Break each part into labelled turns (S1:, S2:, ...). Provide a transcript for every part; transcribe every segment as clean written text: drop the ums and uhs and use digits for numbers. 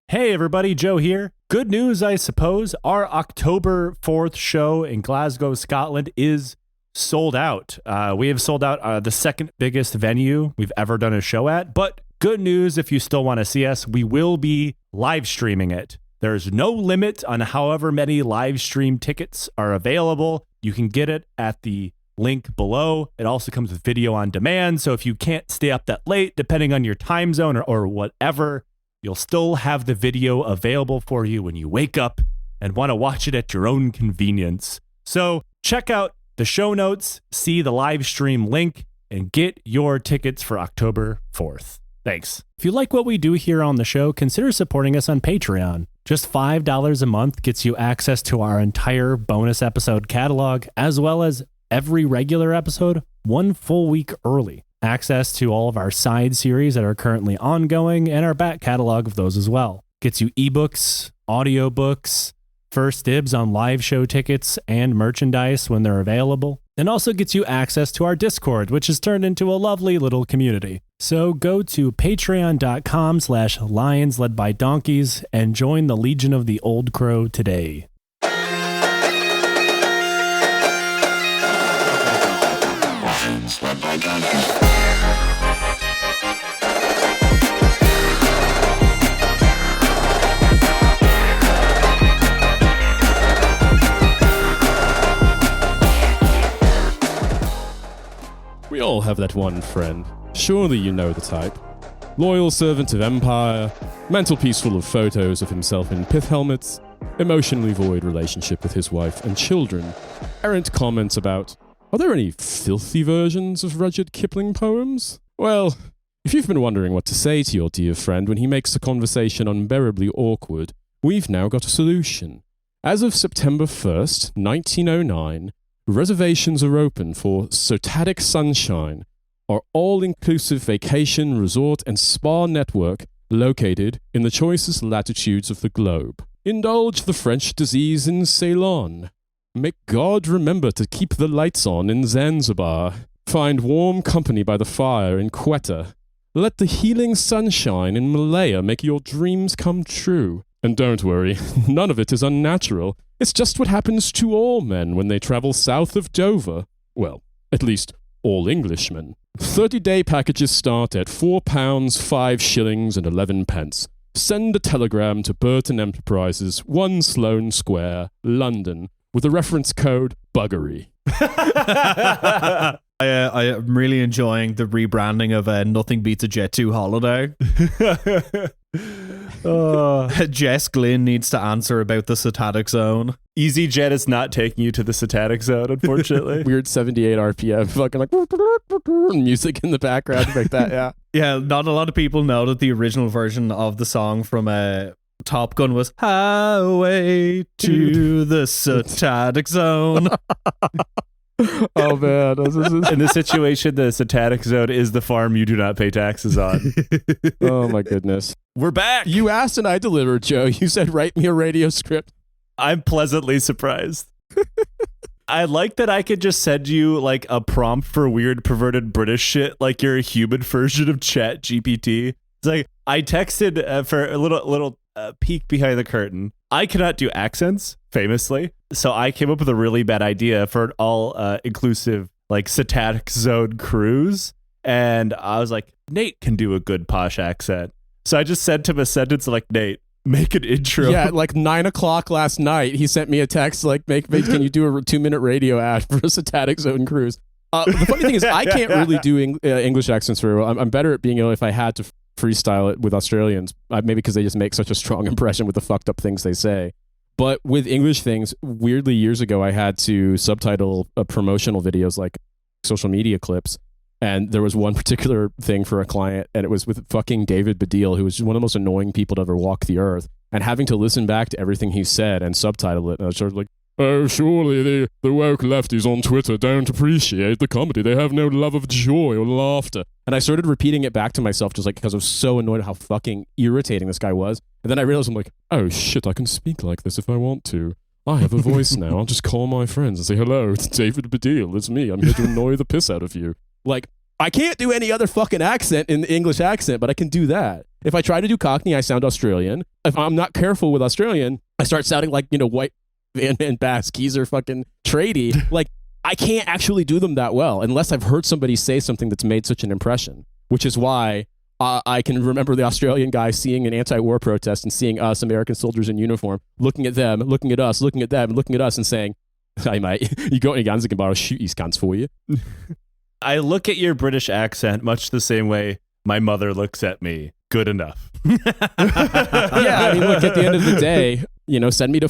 S1: Hey everybody, Joe here. Good news, I suppose. Our October 4th show in Glasgow, Scotland is sold out. We have sold out the second biggest venue we've ever done a show at. But good news, if you still want to see us, we will be live streaming it. There's no limit on however many live stream tickets are available. You can get it at the link below. It also comes with video on demand. So if you can't stay up that late, depending on your time zone or whatever, you'll still have the video available for you when you wake up and want to watch it at your own convenience. So check out the show notes, see the live stream link, and get your tickets for October 4th. Thanks. If you like what we do here on the show, consider supporting us on Patreon. Just $5 a month gets you access to our entire bonus episode catalog, as well as every regular episode 1 full week early. Access to all of our side series that are currently ongoing and our back catalog of those as well. Gets you ebooks, audiobooks, first dibs on live show tickets and merchandise when they're available, and also gets you access to our Discord, which has turned into a lovely little community. So go to patreon.com/lions-led-by-donkeys and join the Legion of the Old Crow today. Lions led by donkeys.
S2: We all have that one friend. Surely you know the type. Loyal servant of empire, mantelpiece full of photos of himself in pith helmets, emotionally void relationship with his wife and children, errant comments about, are there any filthy versions of Rudyard Kipling poems? Well, if you've been wondering what to say to your dear friend when he makes the conversation unbearably awkward, we've now got a solution. As of September 1st, 1909, reservations are open for Sotatic Sunshine, our all-inclusive vacation, resort, and spa network located in the choicest latitudes of the globe. Indulge the French disease in Ceylon. Make God remember to keep the lights on in Zanzibar. Find warm company by the fire in Quetta. Let the healing sunshine in Malaya make your dreams come true. And don't worry, none of it is unnatural. It's just what happens to all men when they travel south of Dover. Well, at least all Englishmen. 30-day packages start at £4, 5 shillings and 11 pence. Send a telegram to Burton Enterprises, 1 Sloane Square, London, with the reference code BUGGERY.
S3: I am really enjoying the rebranding of Nothing Beats a Jet 2 Holiday. Jess Glynn needs to answer about the Satatic Zone.
S1: EasyJet is not taking you to the Satatic Zone, unfortunately.
S2: Weird 78 RPM, fucking like music in the background like that, yeah.
S3: Yeah, not a lot of people know that the original version of the song from Top Gun was Highway to the Satatic Zone.
S2: Oh man.
S1: In this situation, the Satatic Zone is the farm you do not pay taxes on.
S2: Oh my goodness.
S1: We're back.
S2: You asked and I delivered, Joe. You said write me a radio script.
S1: I'm pleasantly surprised. I like that I could just send you like a prompt for weird perverted British shit, like you're a human version of Chat GPT. It's like I texted for a little peek behind the curtain. I cannot do accents, famously, so I came up with a really bad idea for an all-inclusive like Satatic Zone cruise, and I was like, Nate can do a good posh accent. So I just sent him a sentence like, Nate, make an intro.
S2: Yeah, like 9 o'clock last night, he sent me a text like, can you do a 2-minute radio ad for a Satatic Zone cruise? The funny thing is, I can't really do English accents very well. I'm better at being, if I had to freestyle it with Australians, maybe because they just make such a strong impression with the fucked up things they say. But with English things, weirdly, years ago, I had to subtitle promotional videos like social media clips. And there was one particular thing for a client, and it was with fucking David Baddiel, who was just one of the most annoying people to ever walk the earth. And having to listen back to everything he said and subtitle it, and I was sort of like, oh, surely the woke lefties on Twitter don't appreciate the comedy. They have no love of joy or laughter. And I started repeating it back to myself just like because I was so annoyed at how fucking irritating this guy was. And then I realized, I'm like, oh shit, I can speak like this if I want to. I have a voice now. I'll just call my friends and say, hello, it's David Baddiel. It's me. I'm here to annoy the piss out of you. Like, I can't do any other fucking accent in the English accent, but I can do that. If I try to do Cockney, I sound Australian. If I'm not careful with Australian, I start sounding like, white Van Bass, Geezer fucking tradie. Like, I can't actually do them that well unless I've heard somebody say something that's made such an impression, which is why I can remember the Australian guy seeing an anti-war protest and seeing us, American soldiers in uniform, looking at them, looking at us, looking at them, looking at us and saying, "Hey, mate, you got any guns? I can borrow shoot these guns for you."
S1: I look at your British accent much the same way my mother looks at me. Good enough.
S2: Yeah, I mean, look, at the end of the day, send me to...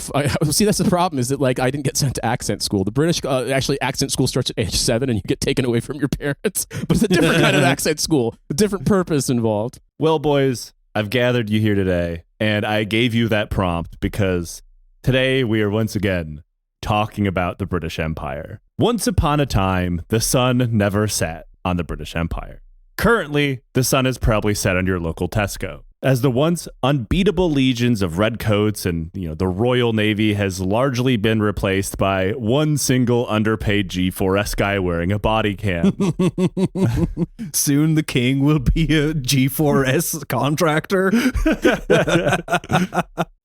S2: see, that's the problem, is that, like, I didn't get sent to accent school. The British... actually, accent school starts at age 7 and you get taken away from your parents. But it's a different kind of accent school. A different purpose involved.
S1: Well, boys, I've gathered you here today, and I gave you that prompt because today we are once again talking about the British Empire. Once upon a time, the sun never set on the British Empire. Currently, the sun is probably set on your local Tesco, as the once unbeatable legions of redcoats and the Royal Navy has largely been replaced by one single underpaid G4S guy wearing a body cam.
S3: Soon the king will be a G4S contractor.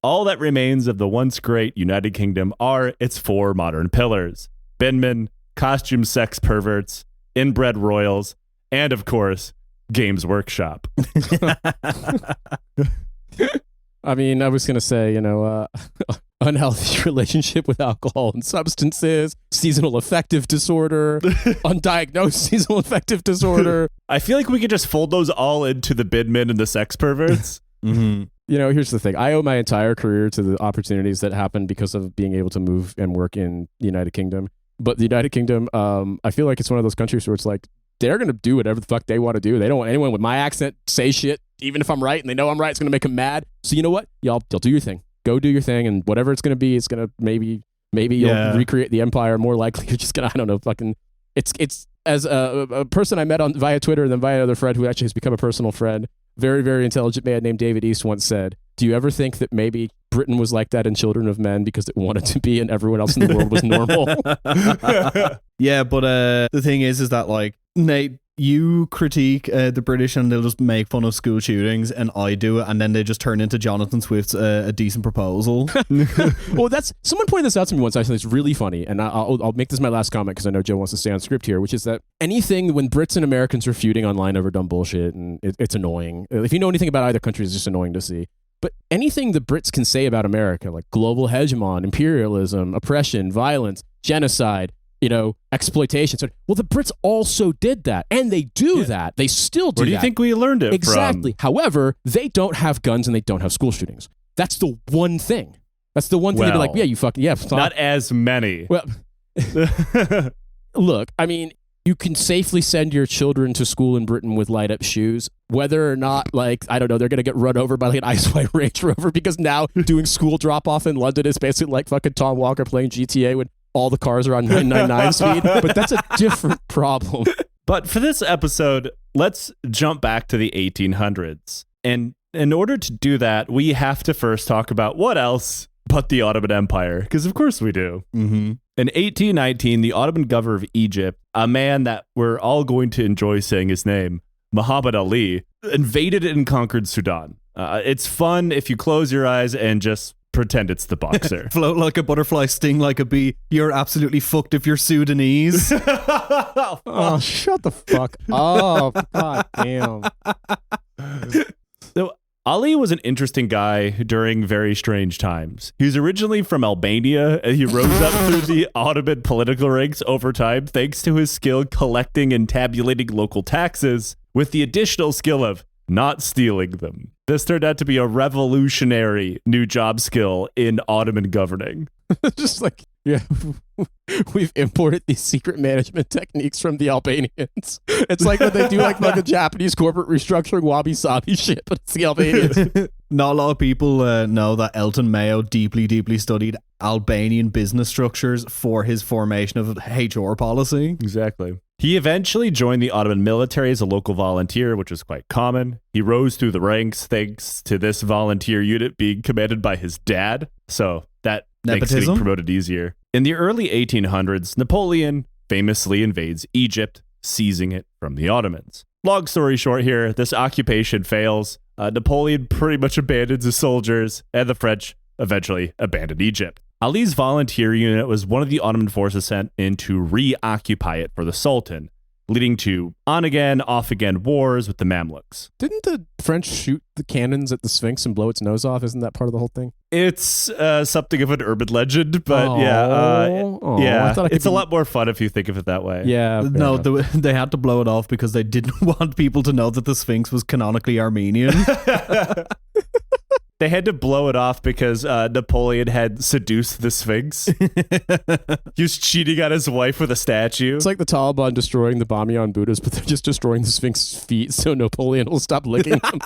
S1: All that remains of the once great United Kingdom are its 4 modern pillars: binmen, costume sex perverts, inbred royals, and, of course, Games Workshop.
S2: I mean, I was going to say, unhealthy relationship with alcohol and substances, seasonal affective disorder, undiagnosed seasonal affective disorder.
S1: I feel like we could just fold those all into the bidmen and the sex perverts.
S3: Mm-hmm.
S2: Here's the thing. I owe my entire career to the opportunities that happened because of being able to move and work in the United Kingdom. But the United Kingdom, I feel like it's one of those countries where it's like, they're going to do whatever the fuck they want to do. They don't want anyone with my accent say shit, even if I'm right, and they know I'm right. It's going to make them mad. So you know what? Y'all do your thing. Go do your thing, and whatever it's going to be, it's going to maybe you'll recreate the empire. More likely, you're just going to, I don't know, fucking... It's as a person I met via Twitter and then via another friend who actually has become a personal friend, very, very intelligent man named David East once said, "Do you ever think that maybe Britain was like that in Children of Men because it wanted to be and everyone else in the world was normal?"
S3: Yeah, but the thing is that, like, Nate, you critique the British and they'll just make fun of school shootings, and I do it, and then they just turn into Jonathan Swift's A Decent Proposal.
S2: Well, someone pointed this out to me once. I think it's really funny, and I'll make this my last comment because I know Joe wants to stay on script here, which is that anything when Brits and Americans are feuding online over dumb bullshit, and it's annoying. If you know anything about either country, it's just annoying to see. But anything the Brits can say about America, like global hegemon, imperialism, oppression, violence, genocide, exploitation. Well, the Brits also did that, and they do that. They still do that.
S1: Where do you think we learned it
S2: exactly.
S1: from?
S2: However, they don't have guns and they don't have school shootings. That's the one thing. That's the one thing they'd be like, yeah, you fucking, yeah.
S1: Not as many.
S2: Well, look, I mean, you can safely send your children to school in Britain with light up shoes, whether or not, like, I don't know, they're going to get run over by like an ice white Range Rover, because now doing school drop off in London is basically like fucking Tom Walker playing GTA when all the cars are on 999 speed. But that's a different problem.
S1: But for this episode, let's jump back to the 1800s. And in order to do that, we have to first talk about what else but the Ottoman Empire, because of course we do.
S3: Mm-hmm.
S1: In 1819, the Ottoman governor of Egypt, a man that we're all going to enjoy saying his name, Muhammad Ali, invaded and conquered Sudan. It's fun if you close your eyes and just pretend it's the boxer.
S3: Float like a butterfly, sting like a bee. You're absolutely fucked if you're Sudanese.
S2: Oh, shut the fuck up. God damn.
S1: So Ali was an interesting guy during very strange times. He was originally from Albania, and he rose up through the Ottoman political ranks over time thanks to his skill collecting and tabulating local taxes, with the additional skill of not stealing them. This turned out to be a revolutionary new job skill in Ottoman governing.
S2: Just like, yeah, we've imported these secret management techniques from the Albanians. It's like when they do like the Japanese corporate restructuring wabi-sabi shit, but it's the Albanians.
S3: Not a lot of people know that Elton Mayo deeply, deeply studied Albanian business structures for his formation of HR policy.
S1: Exactly. He eventually joined the Ottoman military as a local volunteer, which was quite common. He rose through the ranks thanks to this volunteer unit being commanded by his dad. So that makes getting promoted easier. In the early 1800s, Napoleon famously invades Egypt, seizing it from the Ottomans. long story short here, this occupation fails. Napoleon pretty much abandons his soldiers, and the French eventually abandoned Egypt. Ali's volunteer unit was one of the Ottoman forces sent in to reoccupy it for the Sultan, leading to on-again, off-again wars with the Mamluks.
S2: Didn't the French shoot the cannons at the Sphinx and blow its nose off? Isn't that part of the whole thing?
S1: It's something of an urban legend, but it's a lot more fun if you think of it that way.
S2: Yeah.
S3: No, they had to blow it off because they didn't want people to know that the Sphinx was canonically Armenian.
S1: They had to blow it off because Napoleon had seduced the Sphinx. He was cheating on his wife with a statue.
S2: It's like the Taliban destroying the Bamiyan Buddhas, but they're just destroying the Sphinx's feet so Napoleon will stop licking them.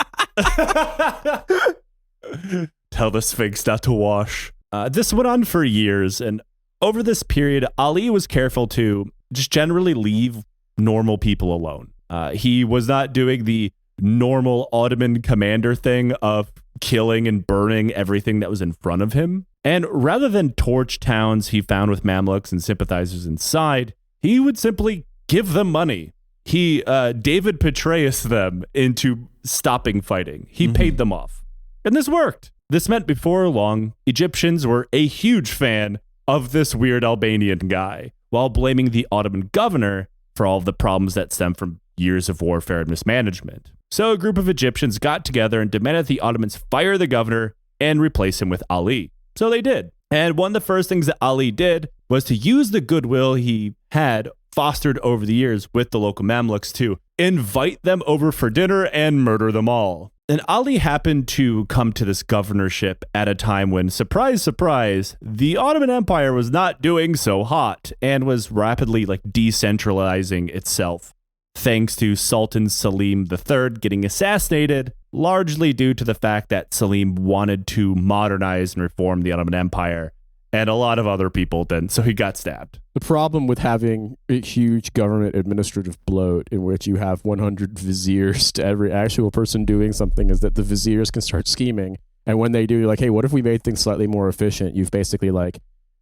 S1: Tell the Sphinx not to wash. This went on for years, and over this period, Ali was careful to just generally leave normal people alone. He was not doing the normal Ottoman commander thing of killing and burning everything that was in front of him. And rather than torch towns he found with Mamluks and sympathizers inside, he would simply give them money. He David Petraeus them into stopping fighting. He paid them off. And this worked. This meant before long, Egyptians were a huge fan of this weird Albanian guy, while blaming the Ottoman governor for all of the problems that stem from years of warfare and mismanagement. So a group of Egyptians got together and demanded the Ottomans fire the governor and replace him with Ali. So they did. And one of the first things that Ali did was to use the goodwill he had fostered over the years with the local Mamluks to invite them over for dinner and murder them all. And Ali happened to come to this governorship at a time when, surprise, surprise, the Ottoman Empire was not doing so hot and was rapidly decentralizing itself, thanks to Sultan Selim III getting assassinated, largely due to the fact that Selim wanted to modernize and reform the Ottoman Empire, and a lot of other people didn't, so he got stabbed.
S2: The problem with having a huge government administrative bloat in which you have 100 viziers to every actual person doing something is that the viziers can start scheming, and when they do, you're like, hey, what if we made things slightly more efficient? You've basically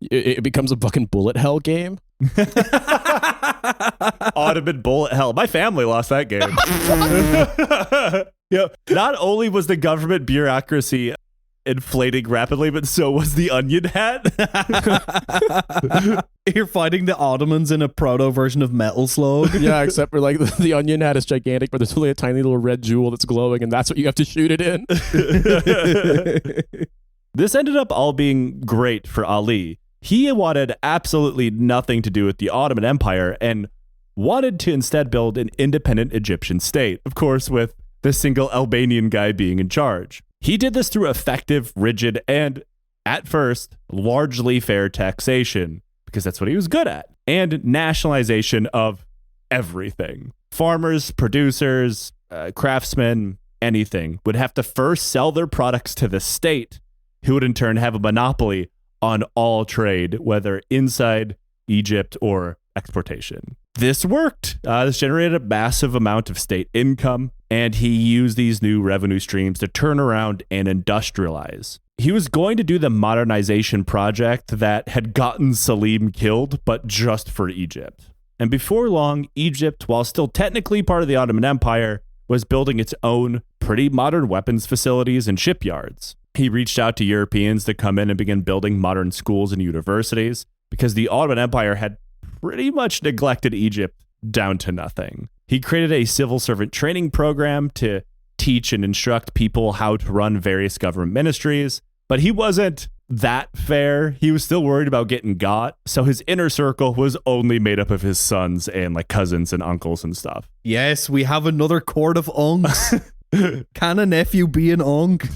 S2: it becomes a fucking bullet hell game.
S1: Ottoman bullet hell. My family lost that game. Not only was the government bureaucracy inflating rapidly, but so was the onion hat.
S3: You're fighting the Ottomans in a proto version of Metal Slug.
S2: Yeah, except for the onion hat is gigantic, but there's only a tiny little red jewel that's glowing, and that's what you have to shoot it in.
S1: This ended up all being great for Ali. He wanted absolutely nothing to do with the Ottoman Empire and wanted to instead build an independent Egyptian state, of course, with the single Albanian guy being in charge. He did this through effective, rigid, and, at first, largely fair taxation, because that's what he was good at, and nationalization of everything. Farmers, producers, craftsmen, anything would have to first sell their products to the state, who would in turn have a monopoly on all trade, whether inside Egypt or exportation. This worked. This generated a massive amount of state income, and he used these new revenue streams to turn around and industrialize. He was going to do the modernization project that had gotten Selim killed, but just for Egypt. And before long, Egypt, while still technically part of the Ottoman Empire, was building its own pretty modern weapons facilities and shipyards. He reached out to Europeans to come in and begin building modern schools and universities because the Ottoman Empire had pretty much neglected Egypt down to nothing. He created a civil servant training program to teach and instruct people how to run various government ministries, but he wasn't that fair. He was still worried about getting got, so his inner circle was only made up of his sons and cousins and uncles and stuff.
S3: Yes, we have another court of unks. Can a nephew be an unk?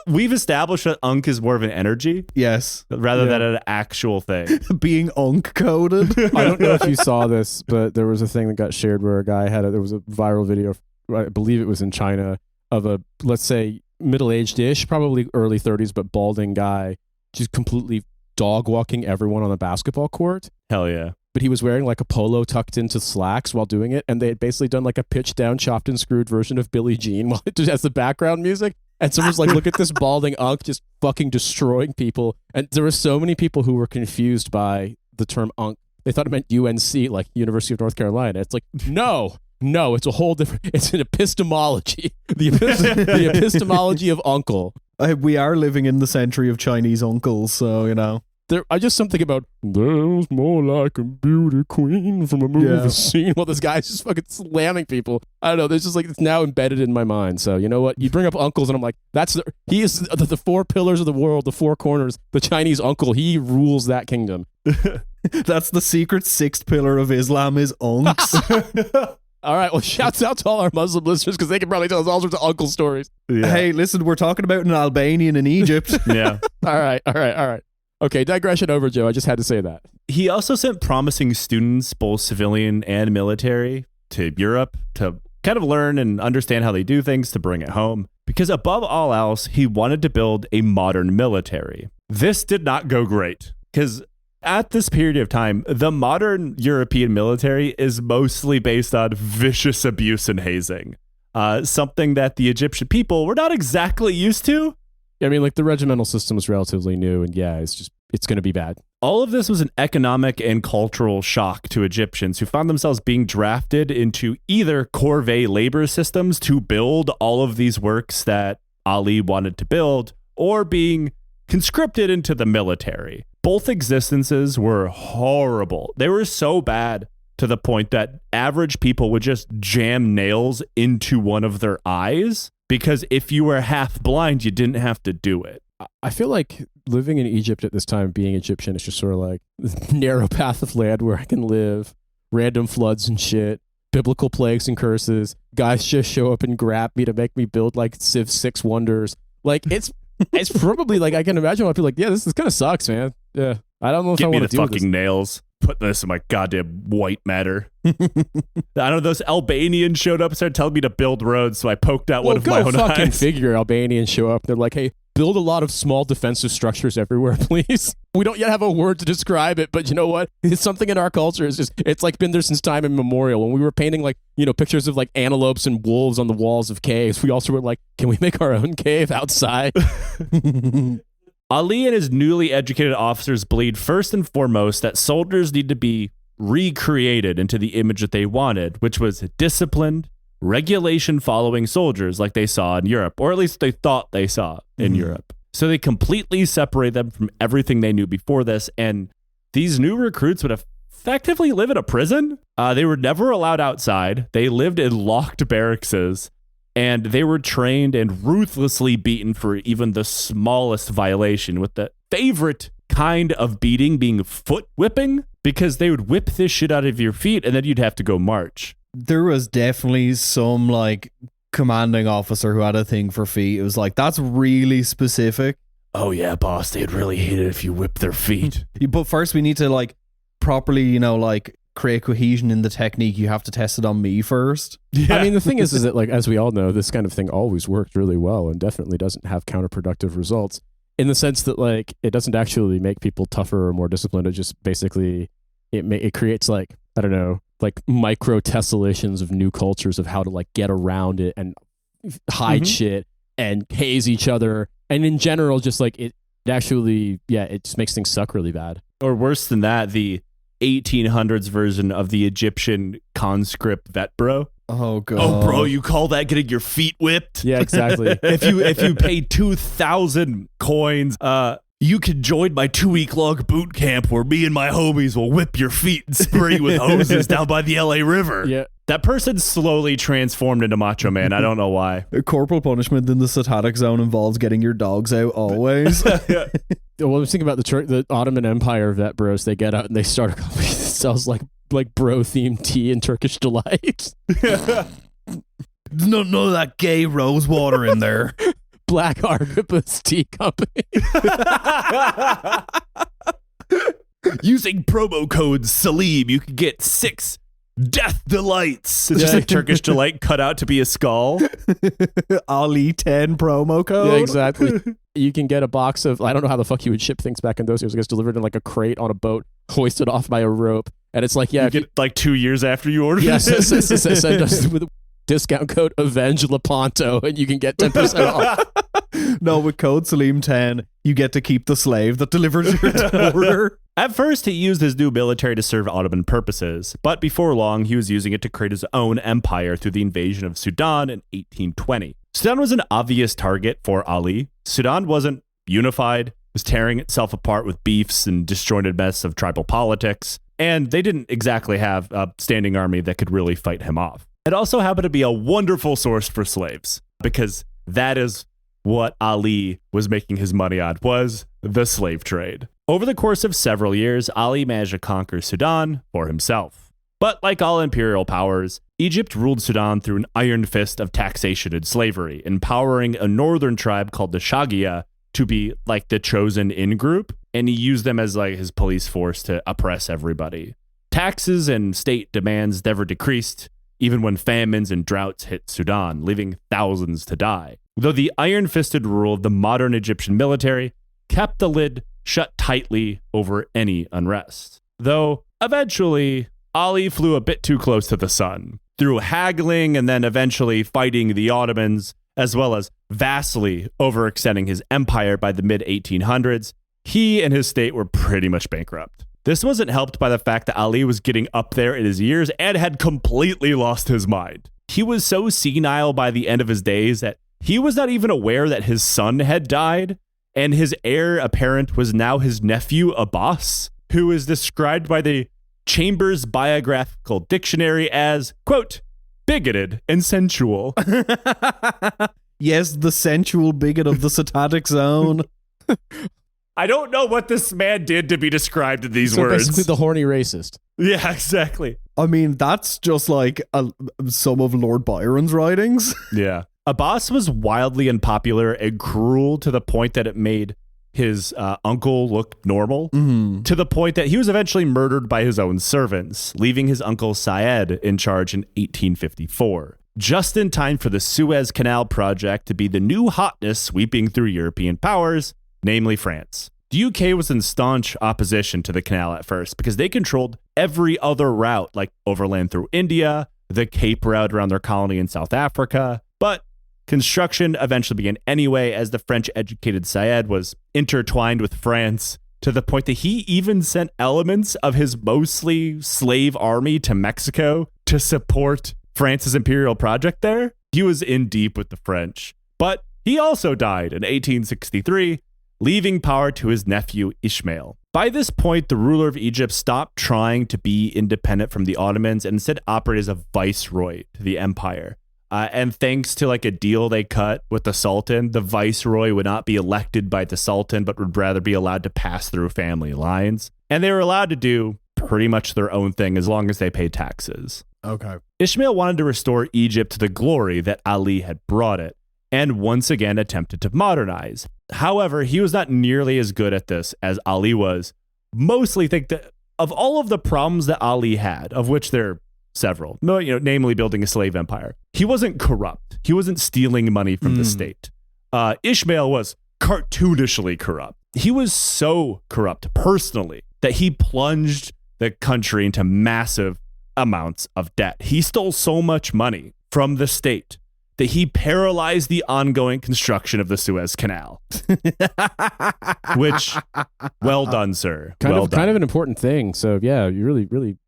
S1: We've established that unk is more of an energy.
S3: Yes.
S1: Rather than an actual thing.
S3: Being unk coded.
S2: I don't know if you saw this, but there was a thing that got shared where a guy there was a viral video, I believe it was in China, of a, let's say, middle-aged-ish, probably early 30s, but balding guy, just completely dog-walking everyone on the basketball court.
S1: Hell yeah.
S2: But he was wearing a polo tucked into slacks while doing it, and they had basically done a pitch-down, chopped and screwed version of Billie Jean while it just has the background music. And someone's look at this balding unk just fucking destroying people. And there were so many people who were confused by the term unk. They thought it meant UNC, University of North Carolina. It's no, No, it's a whole different. It's an epistemology. The epistemology of uncle.
S3: We are living in the century of Chinese uncles, so you know.
S2: I just something about there's more like a beauty queen from a movie scene while this guy's just fucking slamming people. I don't know. There's just like it's now embedded in my mind. So you know what? You bring up uncles, and I'm like, he is the four pillars of the world, the four corners. The Chinese uncle, he rules that kingdom.
S3: That's the secret sixth pillar of Islam is unks.
S2: All right, well, shouts out to all our Muslim listeners because they can probably tell us all sorts of uncle stories.
S3: Yeah. Hey, listen, we're talking about an Albanian in Egypt.
S1: Yeah.
S2: All right. Okay, digression over, Joe. I just had to say that.
S1: He also sent promising students, both civilian and military, to Europe to kind of learn and understand how they do things to bring it home. Because above all else, he wanted to build a modern military. This did not go great because at this period of time, the modern European military is mostly based on vicious abuse and hazing, something that the Egyptian people were not exactly used to.
S2: I mean, like the regimental system is relatively new, and it's going to be bad.
S1: All of this was an economic and cultural shock to Egyptians who found themselves being drafted into either corvée labor systems to build all of these works that Ali wanted to build, or being conscripted into the military. Both existences were horrible. They were so bad to the point that average people would just jam nails into one of their eyes because if you were half blind, you didn't have to do it.
S2: I feel like living in Egypt at this time, being Egyptian, is just sort of like this narrow path of land where I can live, random floods and shit, biblical plagues and curses. Guys just show up and grab me to make me build like Civ 6 wonders. Like it's probably like I can imagine why people are like, yeah, this kind of sucks, man. Yeah, I don't know if I want to deal with this.
S1: Get me the fucking nails. Put this in my goddamn white matter. I don't know. Those Albanians showed up and started telling me to build roads, so I poked out one of my own
S2: fucking
S1: eyes.
S2: Figure Albanians show up. They're like, hey, build a lot of small defensive structures everywhere, please. We don't yet have a word to describe it, but you know what? It's something in our culture. It's like been there since time immemorial. When we were painting like, pictures of like antelopes and wolves on the walls of caves, we also were like, can we make our own cave outside?
S1: Ali and his newly educated officers believed first and foremost that soldiers need to be recreated into the image that they wanted, which was disciplined, regulation-following soldiers like they saw in Europe, or at least they thought they saw in Europe. So they completely separate them from everything they knew before this, and these new recruits would effectively live in a prison. They were never allowed outside. They lived in locked barracks, and they were trained and ruthlessly beaten for even the smallest violation, with the favorite kind of beating being foot whipping, because they would whip this shit out of your feet and then you'd have to go march.
S3: There was definitely some like commanding officer who had a thing for feet. It was like, that's really specific.
S1: Oh yeah, boss, they'd really hate it if you whip their feet.
S3: But first we need to like properly, create cohesion in the technique. You have to test it on me first.
S2: Yeah. I mean, the thing is that like, as we all know, this kind of thing always worked really well and definitely doesn't have counterproductive results in the sense that like, it doesn't actually make people tougher or more disciplined. It just basically, it creates like, I don't know, like micro tessellations of new cultures of how to like get around it and hide shit and haze each other. And in general, just like it actually, it just makes things suck really bad.
S1: Or worse than that, the 1800s version of the Egyptian conscript vet bro.
S3: Oh god.
S1: Oh bro, you call that getting your feet whipped?
S2: Yeah, exactly.
S1: if you pay 2,000 coins, you can join my 2-week-long boot camp where me and my homies will whip your feet and spray you with hoses down by the LA River.
S2: Yeah.
S1: That person slowly transformed into Macho Man. I don't know why.
S3: Corporal punishment in the satanic zone involves getting your dogs out always.
S2: Well, I was thinking about the Ottoman Empire vet bros. They get out and they start a company that sells like bro-themed tea and Turkish delight.
S3: None of that gay rose water in there.
S2: Black Arquebus Tea Company.
S1: Using promo code Salim, you can get 6 Death Delights. It's just a Turkish delight cut out to be a skull.
S3: Ali 10 promo code.
S2: Yeah, exactly. You can get a box of, I don't know how the fuck you would ship things back in those years. It gets delivered in like a crate on a boat, hoisted off by a rope. And it's like,
S1: you get like 2 years after you ordered it.
S2: Send us with a discount code Avenge Lepanto and you can get 10% off.
S3: No, with code Salim 10, you get to keep the slave that delivers your order.
S1: At first, he used his new military to serve Ottoman purposes, but before long, he was using it to create his own empire through the invasion of Sudan in 1820. Sudan was an obvious target for Ali. Sudan wasn't unified, was tearing itself apart with beefs and disjointed mess of tribal politics, and they didn't exactly have a standing army that could really fight him off. It also happened to be a wonderful source for slaves, because that is what Ali was making his money on, was the slave trade. Over the course of several years, Ali managed to conquer Sudan for himself. But like all imperial powers, Egypt ruled Sudan through an iron fist of taxation and slavery, empowering a northern tribe called the Shagia to be like the chosen in group, and he used them as like his police force to oppress everybody. Taxes and state demands never decreased, even when famines and droughts hit Sudan, leaving thousands to die. Though the iron-fisted rule of the modern Egyptian military kept the lid shut tightly over any unrest. Though, eventually, Ali flew a bit too close to the sun, through haggling and then eventually fighting the Ottomans, as well as vastly overextending his empire by the mid-1800s. He and his state were pretty much bankrupt. This wasn't helped by the fact that Ali was getting up there in his years and had completely lost his mind. He was so senile by the end of his days that he was not even aware that his son had died, and his heir apparent was now his nephew Abbas, who is described by the Chambers Biographical Dictionary as, quote, bigoted and sensual.
S3: Yes, the sensual bigot of the Satatic Zone.
S1: I don't know what this man did to be described in these
S2: So
S1: words.
S2: basically the horny racist.
S1: Yeah, exactly.
S3: I mean, that's just like some of Lord Byron's writings.
S1: Yeah. Abbas was wildly unpopular and cruel to the point that it made his uncle look normal, to the point that he was eventually murdered by his own servants, leaving his uncle Syed in charge in 1854, just in time for the Suez Canal project to be the new hotness sweeping through European powers, namely France. The UK was in staunch opposition to the canal at first because they controlled every other route, like overland through India, the Cape route around their colony in South Africa, but construction eventually began anyway, as the French-educated Syed was intertwined with France to the point that he even sent elements of his mostly slave army to Mexico to support France's imperial project there. He was in deep with the French. But he also died in 1863, leaving power to his nephew Ismail. By this point, the ruler of Egypt stopped trying to be independent from the Ottomans and instead operated as a viceroy to the empire. And thanks to like a deal they cut with the Sultan, the viceroy would not be elected by the Sultan, but would rather be allowed to pass through family lines. And they were allowed to do pretty much their own thing as long as they paid taxes.
S3: Okay.
S1: Ismail wanted to restore Egypt to the glory that Ali had brought it, and once again attempted to modernize. However, he was not nearly as good at this as Ali was. Mostly think that of all of the problems that Ali had, of which there are several, namely building a slave empire, he wasn't corrupt. He wasn't stealing money from the state. Ismail was cartoonishly corrupt. He was so corrupt personally that he plunged the country into massive amounts of debt. He stole so much money from the state that he paralyzed the ongoing construction of the Suez Canal. Which, well done, sir.
S2: Kind
S1: well
S2: of
S1: done.
S2: an important thing. So yeah, you really,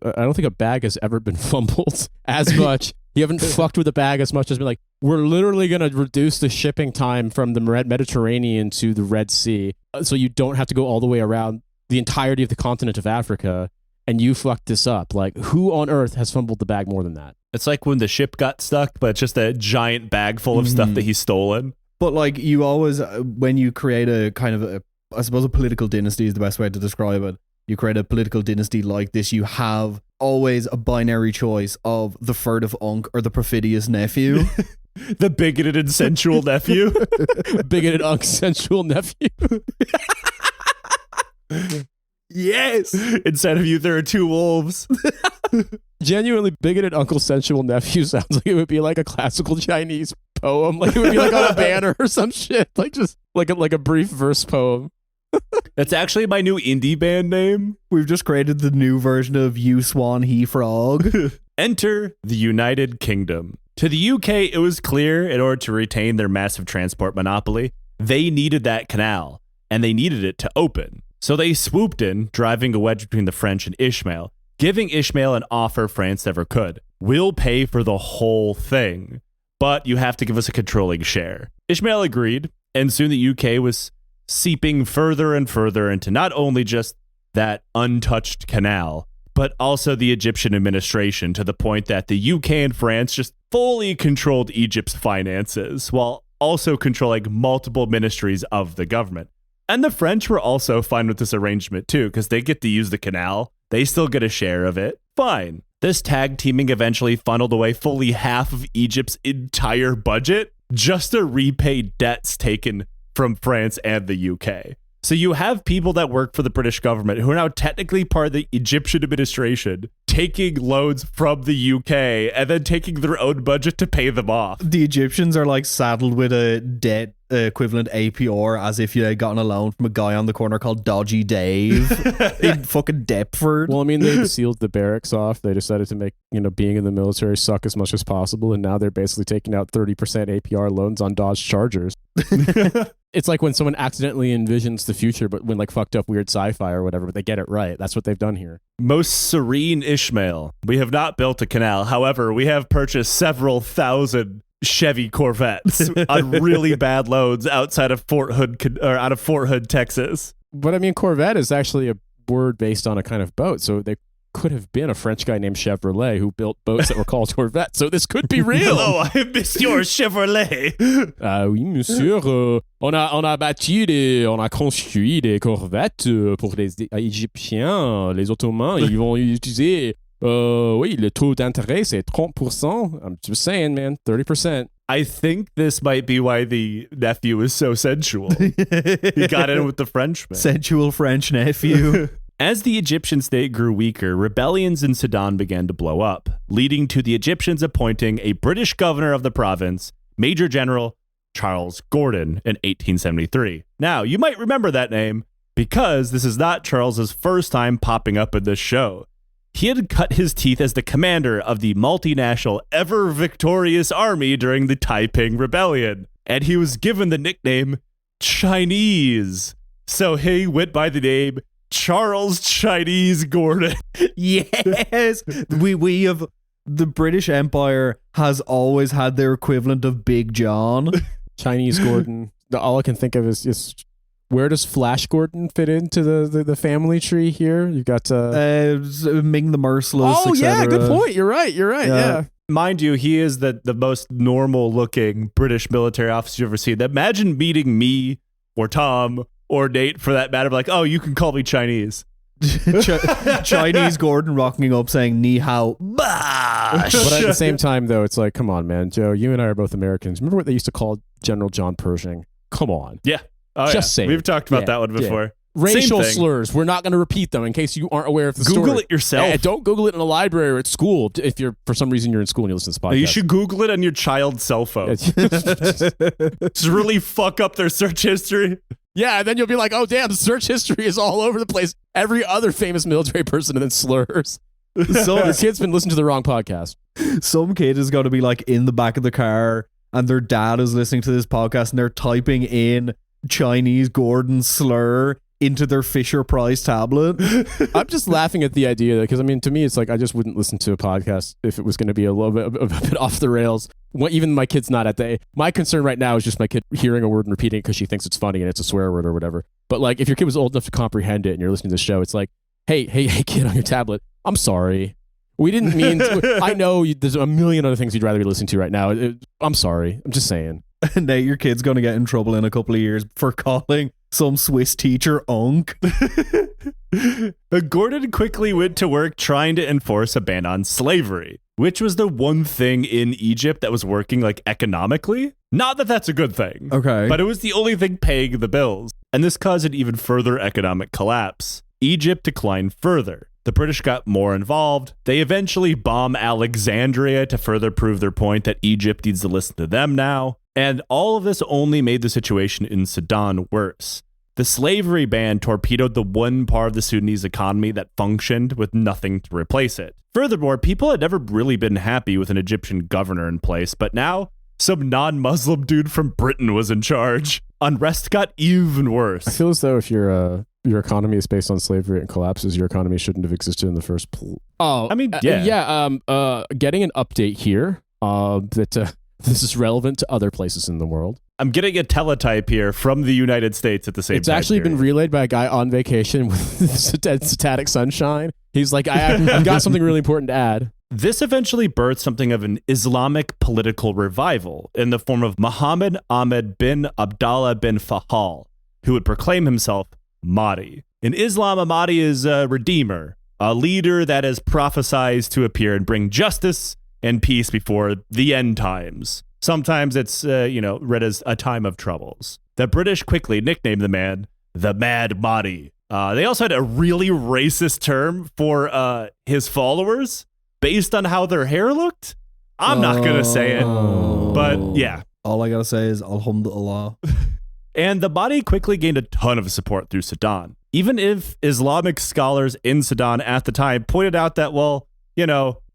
S2: I don't think a bag has ever been fumbled as much. You haven't fucked with a bag as much as been like, we're literally going to reduce the shipping time from the Mediterranean to the Red Sea, so you don't have to go all the way around the entirety of the continent of Africa, and you fucked this up. Like, who on earth has fumbled the bag more than that?
S1: It's like when the ship got stuck, but it's just a giant bag full of stuff that he's stolen.
S3: But like, you always, when you create a kind of, I suppose a political dynasty is the best way to describe it. You create a political dynasty like this, you have always a binary choice of the furtive unc or the perfidious nephew.
S1: The bigoted and sensual nephew.
S2: Bigoted, unsensual nephew.
S1: Yes. Instead of you, there are two wolves.
S2: Genuinely bigoted uncle sensual nephew sounds like it would be like a classical Chinese poem. Like it would be like on a banner or some shit. Like just like a brief verse poem.
S1: That's actually my new indie band name.
S3: We've just created the new version of You Swan, He Frog.
S1: Enter the United Kingdom. To the UK, it was clear in order to retain their massive transport monopoly, they needed that canal, and they needed it to open. So they swooped in, driving a wedge between the French and Ismail, giving Ismail an offer France never could. We'll pay for the whole thing, but you have to give us a controlling share. Ismail agreed, and soon the UK was seeping further and further into not only just that untouched canal, but also the Egyptian administration, to the point that the UK and France just fully controlled Egypt's finances, while also controlling multiple ministries of the government. And the French were also fine with this arrangement too, because they get to use the canal. They still get a share of it. Fine. This tag teaming eventually funneled away fully half of Egypt's entire budget just to repay debts taken from France and the UK. So you have people that work for the British government who are now technically part of the Egyptian administration taking loans from the UK and then taking their own budget to pay them off.
S3: The Egyptians are like saddled with a debt equivalent APR as if you had gotten a loan from a guy on the corner called Dodgy Dave in fucking Deptford.
S2: Well, I mean, they sealed the barracks off. They decided to make, being in the military suck as much as possible. And now they're basically taking out 30% APR loans on Dodge Chargers. It's like when someone accidentally envisions the future, but when like fucked up weird sci-fi or whatever, but they get it right. That's what they've done here.
S1: Most serene Ishmael. We have not built a canal. However, we have purchased several thousand Chevy Corvettes on really bad loads outside of Fort Hood, or out of Fort Hood, Texas.
S2: But I mean, Corvette is actually a word based on a kind of boat. So they could have been a French guy named Chevrolet who built boats that were called Corvettes. So this could be real.
S1: Hello, I am Monsieur Chevrolet.
S2: Oui, monsieur. On a construit des Corvettes pour les Égyptiens, les Ottomans. Ils vont utiliser. Oui, le taux d'intérêt, c'est 30%. I'm just saying, man, 30%.
S1: I think this might be why the nephew is so sensual. He got in with the Frenchman.
S3: Sensual French nephew.
S1: As the Egyptian state grew weaker, rebellions in Sudan began to blow up, leading to the Egyptians appointing a British governor of the province, Major General Charles Gordon, in 1873. Now, you might remember that name because this is not Charles's first time popping up in this show. He had cut his teeth as the commander of the multinational, ever-victorious army during the Taiping Rebellion, and he was given the nickname Chinese. So he went by the name Charles Chinese Gordon.
S3: Yes, we have, the British Empire has always had their equivalent of Big John.
S2: Chinese Gordon. All I can think of is just, where does Flash Gordon fit into the family tree here? You got
S3: Ming the Merciless.
S2: Oh yeah, good point. You're right. Yeah.
S1: Mind you, he is the most normal looking British military officer you've ever seen. Imagine meeting me or Tom or Nate, for that matter, like, oh, you can call me Chinese.
S3: Chinese Gordon rocking up saying ni hao bash.
S2: But at the same time, though, it's like, come on, man, Joe, you and I are both Americans. Remember what they used to call General John Pershing? Come on.
S1: Yeah. Oh,
S2: just saying.
S1: We've talked about that one before.
S2: Yeah. Racial slurs. We're not going to repeat them in case you aren't aware of the story.
S1: Google it yourself.
S2: Don't Google it in a library or at school if you're, for some reason, you're in school and you listen to this podcast.
S1: You should Google it on your child's cell phone. Just really fuck up their search history.
S2: Yeah, and then you'll be like, oh, damn, the search history is all over the place. Every other famous military person and then slurs. So this kid's been listening to the wrong podcast.
S3: Some kid is going to be like in the back of the car and their dad is listening to this podcast and they're typing in Chinese Gordon slur into their Fisher-Price tablet.
S2: I'm just laughing at the idea because, I mean, to me, it's like I just wouldn't listen to a podcast if it was going to be a little bit, a bit off the rails. Even my kid's not at the... My concern right now is just my kid hearing a word and repeating it because she thinks it's funny and it's a swear word or whatever. But like, if your kid was old enough to comprehend it and you're listening to the show, it's like, hey, kid on your tablet, I'm sorry. We didn't mean... I know there's a million other things you'd rather be listening to right now. I'm sorry. I'm just saying.
S3: Nate, your kid's going to get in trouble in a couple of years for calling some Swiss teacher Unk.
S1: Gordon quickly went to work trying to enforce a ban on slavery, which was the one thing in Egypt that was working like economically. Not that that's a good thing.
S3: Okay.
S1: But it was the only thing paying the bills. And this caused an even further economic collapse. Egypt declined further. The British got more involved. They eventually bomb Alexandria to further prove their point that Egypt needs to listen to them now. And all of this only made the situation in Sudan worse. The slavery ban torpedoed the one part of the Sudanese economy that functioned with nothing to replace it. Furthermore, people had never really been happy with an Egyptian governor in place, but now some non-Muslim dude from Britain was in charge. Unrest got even worse.
S2: I feel as though if you're your economy is based on slavery and collapses, your economy shouldn't have existed in the first place. Oh,
S1: I mean, yeah.
S2: Getting an update here that this is relevant to other places in the world.
S1: I'm getting a teletype here from the United States at the same time.
S2: It's actually been relayed by a guy on vacation with satanic sunshine. He's like, I've got something really important to add.
S1: This eventually birthed something of an Islamic political revival in the form of Muhammad Ahmed bin Abdallah bin Fahal, who would proclaim himself Mahdi. In Islam, a Mahdi is a redeemer, a leader that is prophesied to appear and bring justice and peace before the end times. Sometimes it's, read as a time of troubles. The British quickly nicknamed the man the Mad Mahdi. They also had a really racist term for his followers based on how their hair looked. I'm not going to say it, but yeah.
S3: All I got to say is Alhamdulillah.
S1: And the Mahdi quickly gained a ton of support through Sudan. Even if Islamic scholars in Sudan at the time pointed out that,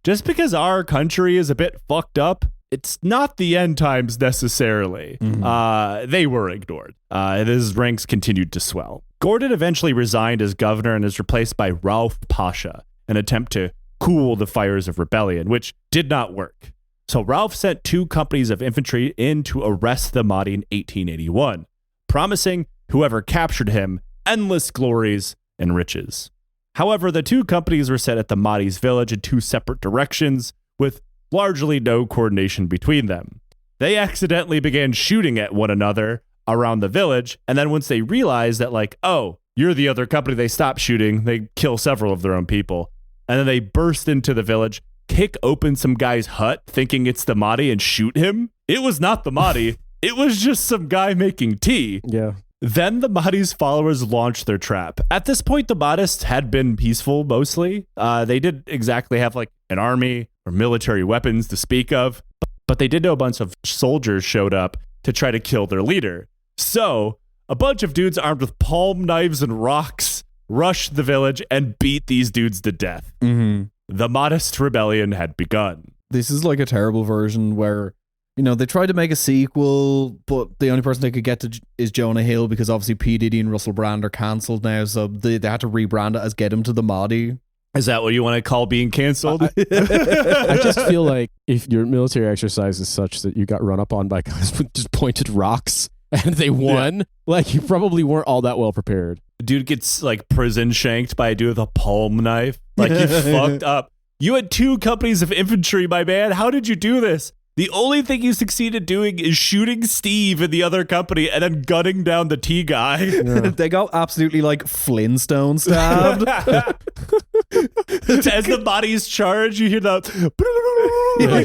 S1: just because our country is a bit fucked up, it's not the end times necessarily. Mm-hmm. They were ignored. His ranks continued to swell. Gordon eventually resigned as governor and is replaced by Rauf Pasha, an attempt to cool the fires of rebellion, which did not work. So Rauf sent 2 companies of infantry in to arrest the Mahdi in 1881, promising whoever captured him endless glories and riches. However, the 2 companies were sent at the Mahdi's village in 2 separate directions, with largely no coordination between them. They accidentally began shooting at one another around the village, and then once they realized that, you're the other company, they stop shooting, they kill several of their own people, and then they burst into the village, kick open some guy's hut, thinking it's the Mahdi, and shoot him. It was not the Mahdi. It was just some guy making tea.
S2: Yeah.
S1: Then the Mahdi's followers launched their trap. At this point, the Mahdists had been peaceful mostly. They didn't exactly have an army or military weapons to speak of, but they did know a bunch of soldiers showed up to try to kill their leader. So a bunch of dudes armed with palm knives and rocks rushed the village and beat these dudes to death.
S3: Mm-hmm.
S1: The Mahdist rebellion had begun.
S3: This is like a terrible version where, they tried to make a sequel, but the only person they could get to is Jonah Hill, because obviously P. Diddy and Russell Brand are cancelled now, so they had to rebrand it as Get Him to the Mahdi.
S1: Is that what you want to call being canceled?
S2: I just feel like if your military exercise is such that you got run up on by guys with just pointed rocks and they won, you probably weren't all that well prepared.
S1: Dude gets prison shanked by a dude with a palm knife. You fucked up. You had 2 companies of infantry, my man. How did you do this? The only thing you succeeded doing is shooting Steve in the other company and then gunning down the T guy.
S3: Yeah. They got absolutely Flintstone stabbed.
S1: As the body's charged, you hear the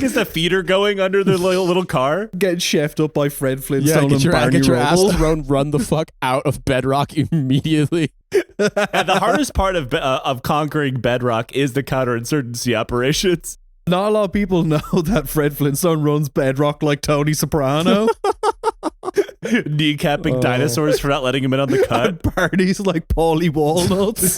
S1: is the feeder going under the little car?
S3: Getting chefed up by Fred Flintstone and Barney
S2: get your
S3: Rubble.
S2: ass thrown, run the fuck out of bedrock immediately.
S1: And the hardest part of conquering bedrock is the counterinsurgency operations.
S3: Not a lot of people know that Fred Flintstone runs bedrock like Tony Soprano.
S1: Kneecapping dinosaurs for not letting him in on the cut.
S3: Barney's like Paulie Walnuts.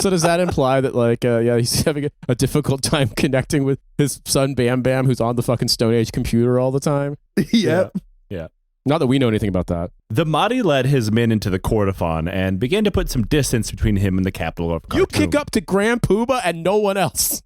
S2: So does that imply that he's having a difficult time connecting with his son Bam Bam, who's on the fucking Stone Age computer all the time?
S3: Yep.
S1: Yeah.
S2: Not that we know anything about that.
S1: The Mahdi led his men into the Kordofan and began to put some distance between him and the capital of Khartoum.
S2: You kick up to Grand Poobah and no one else.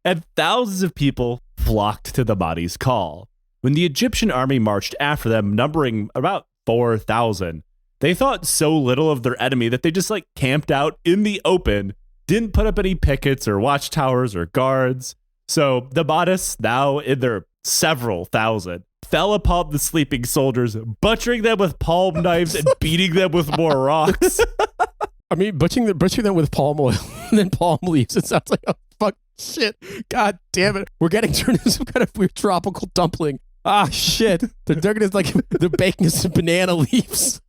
S1: And thousands of people flocked to the Mahdi's call. When the Egyptian army marched after them, numbering about 4,000, they thought so little of their enemy that they just camped out in the open, didn't put up any pickets or watchtowers or guards. So the Mahdists, now in their several thousand, fell upon the sleeping soldiers, butchering them with palm knives and beating them with more rocks.
S2: I mean, butchering them with palm oil and then palm leaves. It sounds like, oh, fuck, shit. God damn it. We're getting turned into some kind of weird tropical dumpling. Ah, shit. They're gonna they're baking us in banana leaves.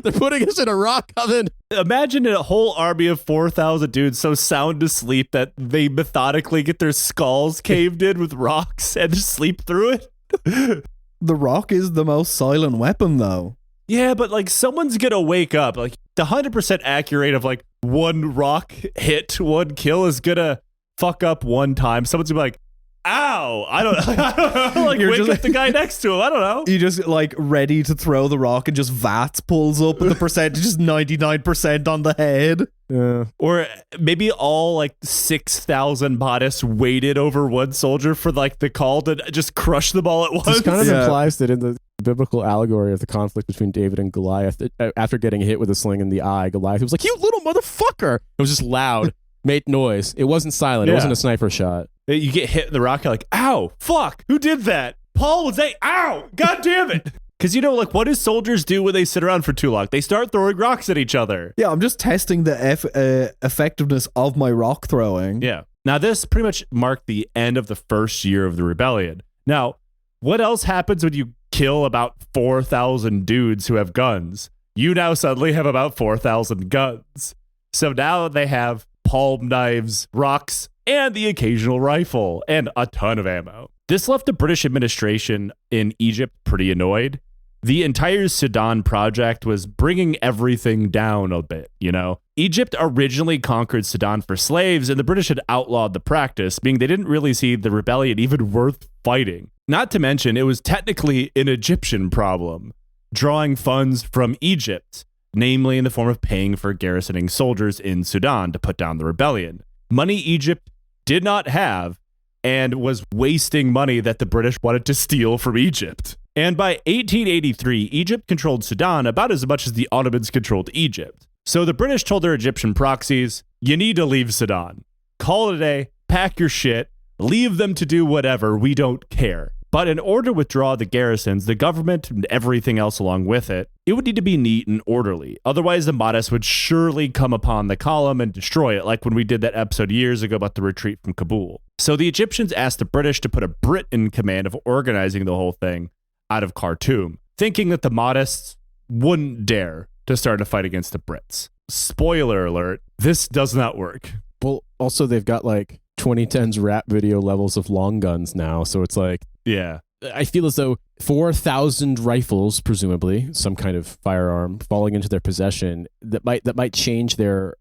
S2: They're putting us in a rock oven.
S1: Imagine a whole army of 4,000 dudes so sound asleep that they methodically get their skulls caved in with rocks and just sleep through it.
S3: The rock is the most silent weapon, though.
S1: Yeah, but someone's gonna wake up. The 100% accurate of one rock hit, one kill is gonna fuck up one time. Someone's gonna be like, ow. I don't know. Like,
S3: You're
S1: wake
S3: just-
S1: up the guy next to him. I don't know.
S3: You just like ready to throw the rock and just VATS pulls up and the percentage is 99% on the head.
S2: Yeah.
S1: Or maybe all like 6,000 Mahdists waited over one soldier for like the call to just crush them all at once.
S2: This kind of
S3: Yeah.
S2: implies that in the biblical allegory of the conflict between David and Goliath, after getting hit with a sling in the eye, Goliath was like, "You little motherfucker!" It was just loud, made noise. It wasn't silent. It
S1: Yeah.
S2: wasn't a sniper shot.
S1: You get hit in the rock, you're like, ow, fuck, who did that? Paul was a, ow, god damn it. Because, you know, like, what do soldiers do when they sit around for too long? They start throwing rocks at each other.
S3: Yeah, I'm just testing the effectiveness of my rock throwing.
S1: Yeah. Now, this pretty much marked the end of the first year of the rebellion. Now, what else happens when you kill about 4,000 dudes who have guns? You now suddenly have about 4,000 guns. So now they have palm knives, rocks, and the occasional rifle, and a ton of ammo. This left the British administration in Egypt pretty annoyed. The entire Sudan project was bringing everything down a bit, you know? Egypt originally conquered Sudan for slaves, and the British had outlawed the practice, meaning they didn't really see the rebellion even worth fighting. Not to mention, it was technically an Egyptian problem, drawing funds from Egypt, namely in the form of paying for garrisoning soldiers in Sudan to put down the rebellion. Money Egypt did not have and was wasting money that the British wanted to steal from Egypt. And by 1883, Egypt controlled Sudan about as much as the Ottomans controlled Egypt. So the British told their Egyptian proxies, you need to leave Sudan. Call it a day, pack your shit, leave them to do whatever, we don't care. But in order to withdraw the garrisons, the government and everything else along with it, it would need to be neat and orderly. Otherwise, the Mahdists would surely come upon the column and destroy it, like when we did that episode years ago about the retreat from Kabul. So the Egyptians asked the British to put a Brit in command of organizing the whole thing out of Khartoum, thinking that the Mahdists wouldn't dare to start a fight against the Brits. Spoiler alert, this does not work.
S2: Well, also they've got like 2010s rap video levels of long guns now, so it's like,
S1: Yeah.
S2: I feel as though 4,000 rifles, presumably some kind of firearm, falling into their possession that might change their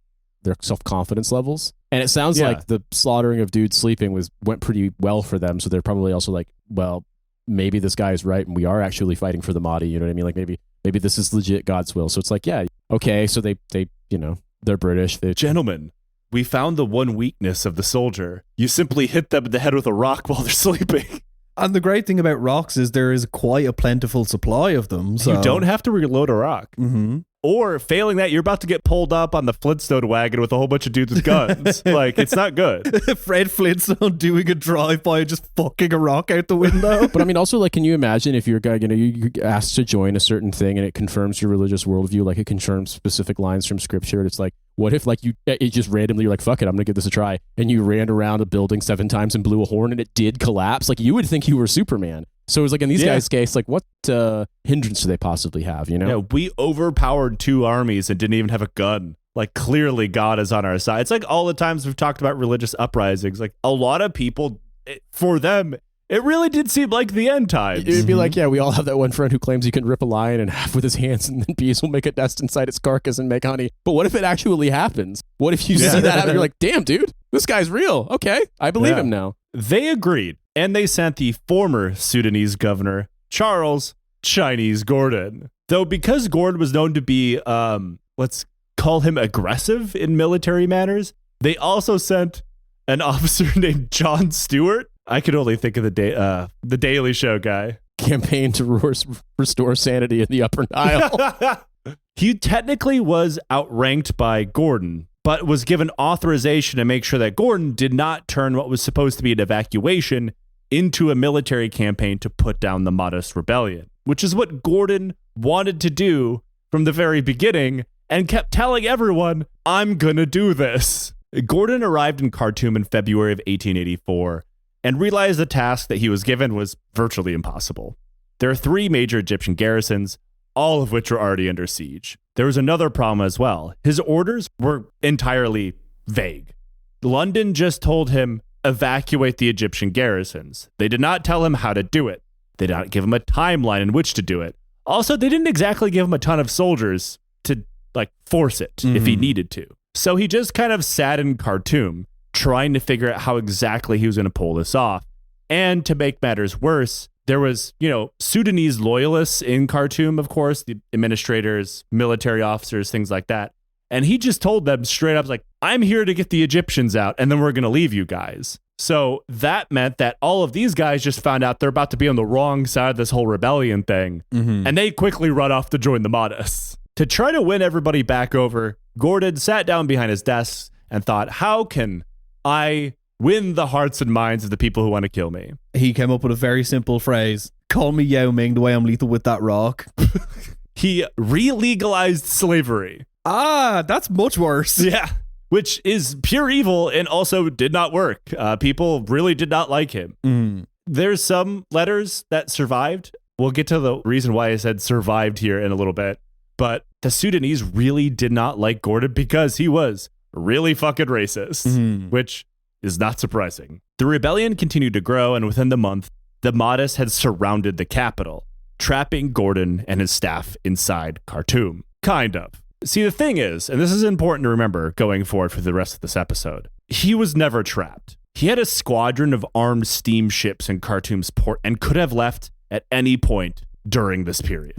S2: self-confidence levels. And it sounds
S1: Yeah.
S2: like the slaughtering of dudes sleeping went pretty well for them. So they're probably also like, well, maybe this guy is right and we are actually fighting for the Mahdi. You know what I mean? Like maybe this is legit God's will. So it's like, yeah, okay. So they you know, they're British.
S1: Gentlemen, we found the one weakness of the soldier. You simply hit them in the head with a rock while they're sleeping.
S3: And the great thing about rocks is there is quite a plentiful supply of them. So
S1: You don't have to reload a rock.
S3: Mm-hmm.
S1: Or failing that, you're about to get pulled up on the Flintstone wagon with a whole bunch of dudes with guns. Like, it's not good.
S3: Fred Flintstone doing a drive-by, just fucking a rock out the window.
S2: But I mean, also, like, can you imagine if you're a guy, you know, you're asked to join a certain thing and it confirms your religious worldview, like it confirms specific lines from scripture. And it's like, what if, like, it just randomly, you're like, fuck it, I'm going to give this a try. And you ran around a building 7 times and blew a horn and it did collapse? Like, you would think you were Superman. So it was like in these guys' case, like, what hindrance do they possibly have, you know?
S1: Yeah, we overpowered 2 armies and didn't even have a gun. Like, clearly God is on our side. It's like all the times we've talked about religious uprisings. Like, a lot of people, for them, it really did seem like the end times.
S2: It would be like, yeah, we all have that one friend who claims he can rip a lion in half with his hands and then bees will make a nest inside its carcass and make honey. But what if it actually happens? What if you see that happen? You're like, damn, dude, this guy's real. Okay, I believe him now.
S1: They agreed, and they sent the former Sudanese governor, Charles Chinese Gordon. Though because Gordon was known to be, let's call him aggressive in military manners, they also sent an officer named John Stewart. I could only think of the Daily Show guy.
S2: Campaign to restore sanity in the Upper Nile.
S1: He technically was outranked by Gordon, but was given authorization to make sure that Gordon did not turn what was supposed to be an evacuation into a military campaign to put down the Mahdist rebellion, which is what Gordon wanted to do from the very beginning and kept telling everyone, I'm gonna do this. Gordon arrived in Khartoum in February of 1884 and realized the task that he was given was virtually impossible. There are 3 major Egyptian garrisons, all of which were already under siege. There was another problem as well. His orders were entirely vague. London just told him, evacuate the Egyptian garrisons. They did not tell him how to do it. They did not give him a timeline in which to do it. Also, they didn't exactly give him a ton of soldiers to, like, force it if he needed to. So he just kind of sat in Khartoum, trying to figure out how exactly he was going to pull this off. And to make matters worse, there was, Sudanese loyalists in Khartoum, of course, the administrators, military officers, things like that. And he just told them straight up, like, I'm here to get the Egyptians out, and then we're going to leave you guys. So that meant that all of these guys just found out they're about to be on the wrong side of this whole rebellion thing. And they quickly run off to join the Mahdists. To try to win everybody back over, Gordon sat down behind his desk and thought, how can I win the hearts and minds of the people who want to kill me?
S3: He came up with a very simple phrase. Call me Yao Ming the way I'm lethal with that rock.
S1: He re-legalized slavery.
S3: Ah, that's much worse.
S1: Yeah, which is pure evil and also did not work. People really did not like him. There's some letters that survived. We'll get to the reason why I said survived here in a little bit. But the Sudanese really did not like Gordon because he was really fucking racist, which is not surprising. The rebellion continued to grow, and within the month, the Mahdists had surrounded the capital, trapping Gordon and his staff inside Khartoum. Kind of. See, the thing is, and this is important to remember going forward for the rest of this episode, he was never trapped. He had a squadron of armed steamships in Khartoum's port and could have left at any point during this period.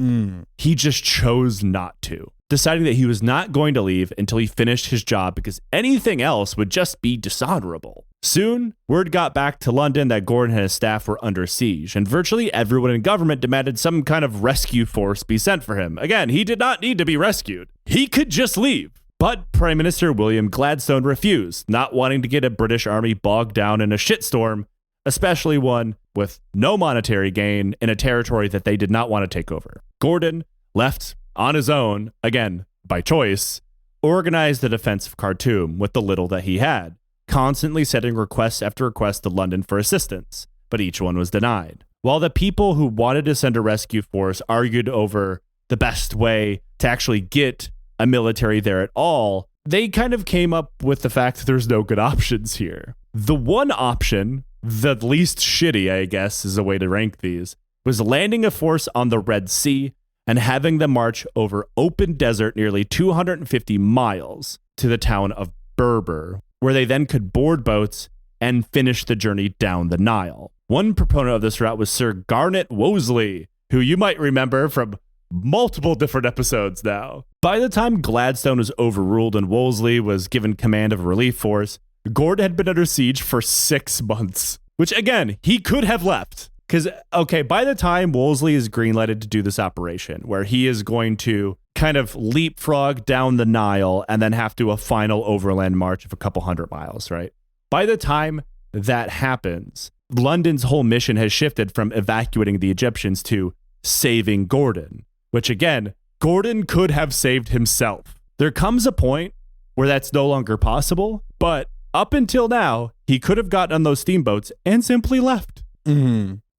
S1: He just chose not to, deciding that he was not going to leave until he finished his job because anything else would just be dishonorable. Soon, word got back to London that Gordon and his staff were under siege, and virtually everyone in government demanded some kind of rescue force be sent for him. Again, he did not need to be rescued. He could just leave. But Prime Minister William Gladstone refused, not wanting to get a British army bogged down in a shitstorm, especially one with no monetary gain in a territory that they did not want to take over. Gordon, left on his own, again, by choice, organized the defense of Khartoum with the little that he had, constantly sending request after request to London for assistance, but each one was denied. While the people who wanted to send a rescue force argued over the best way to actually get a military there at all, they kind of came up with the fact that there's no good options here. The one option, the least shitty, I guess, is a way to rank these, was landing a force on the Red Sea and having them march over open desert nearly 250 miles to the town of Berber, where they then could board boats and finish the journey down the Nile. One proponent of this route was Sir Garnet Wolseley, who you might remember from multiple different episodes now. By the time Gladstone was overruled and Wolseley was given command of a relief force, Gordon had been under siege for 6 months, which again, he could have left. Because, by the time Wolseley is greenlighted to do this operation, where he is going to kind of leapfrog down the Nile and then have to do a final overland march of a couple hundred miles, right? By the time that happens, London's whole mission has shifted from evacuating the Egyptians to saving Gordon, which again, Gordon could have saved himself. There comes a point where that's no longer possible, but up until now, he could have gotten on those steamboats and simply left.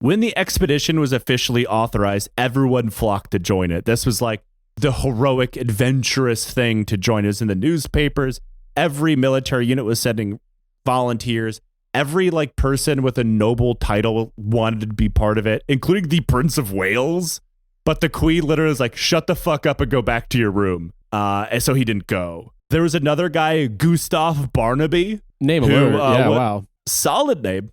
S1: When the expedition was officially authorized, everyone flocked to join it. This was like the heroic, adventurous thing to join us in the newspapers. Every military unit was sending volunteers. Every person with a noble title wanted to be part of it, including the Prince of Wales. But the Queen literally was like, shut the fuck up and go back to your room. And so he didn't go. There was another guy, Gustav Barnaby.
S2: Name alert. Wow.
S1: Solid name.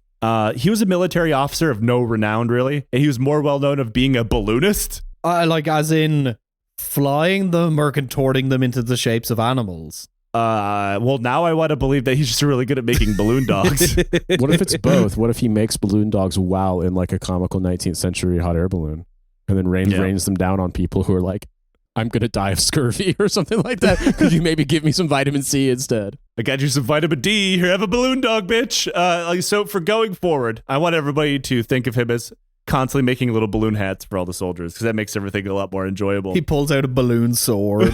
S1: He was a military officer of no renown, really. And he was more well known of being a balloonist.
S3: As in flying them or contorting them into the shapes of animals.
S1: Well, now I want to believe that he's just really good at making balloon dogs.
S2: What if it's both? What if he makes balloon dogs while in a comical 19th century hot air balloon and then rains them down on people who are like, I'm going to die of scurvy or something like that. Could you maybe give me some vitamin C instead?
S1: I got you some vitamin D. Here, have a balloon dog, bitch. So for going forward, I want everybody to think of him as constantly making little balloon hats for all the soldiers because that makes everything a lot more enjoyable.
S3: He pulls out a balloon sword.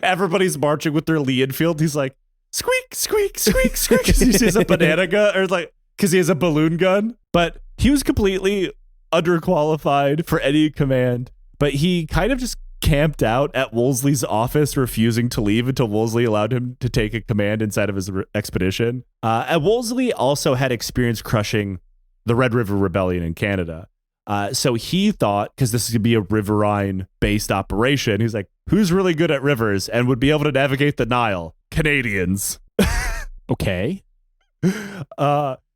S1: Everybody's marching with their Lee Enfield. He's like, squeak, squeak, squeak, squeak. Because he has a banana gun, or because he has a balloon gun. But he was completely underqualified for any command. But he kind of just camped out at Wolseley's office, refusing to leave until Wolseley allowed him to take a command inside of his expedition. And Wolseley also had experience crushing the Red River Rebellion in Canada. So he thought, because this is going to be a riverine-based operation, he's like, who's really good at rivers and would be able to navigate the Nile? Canadians.
S2: Okay.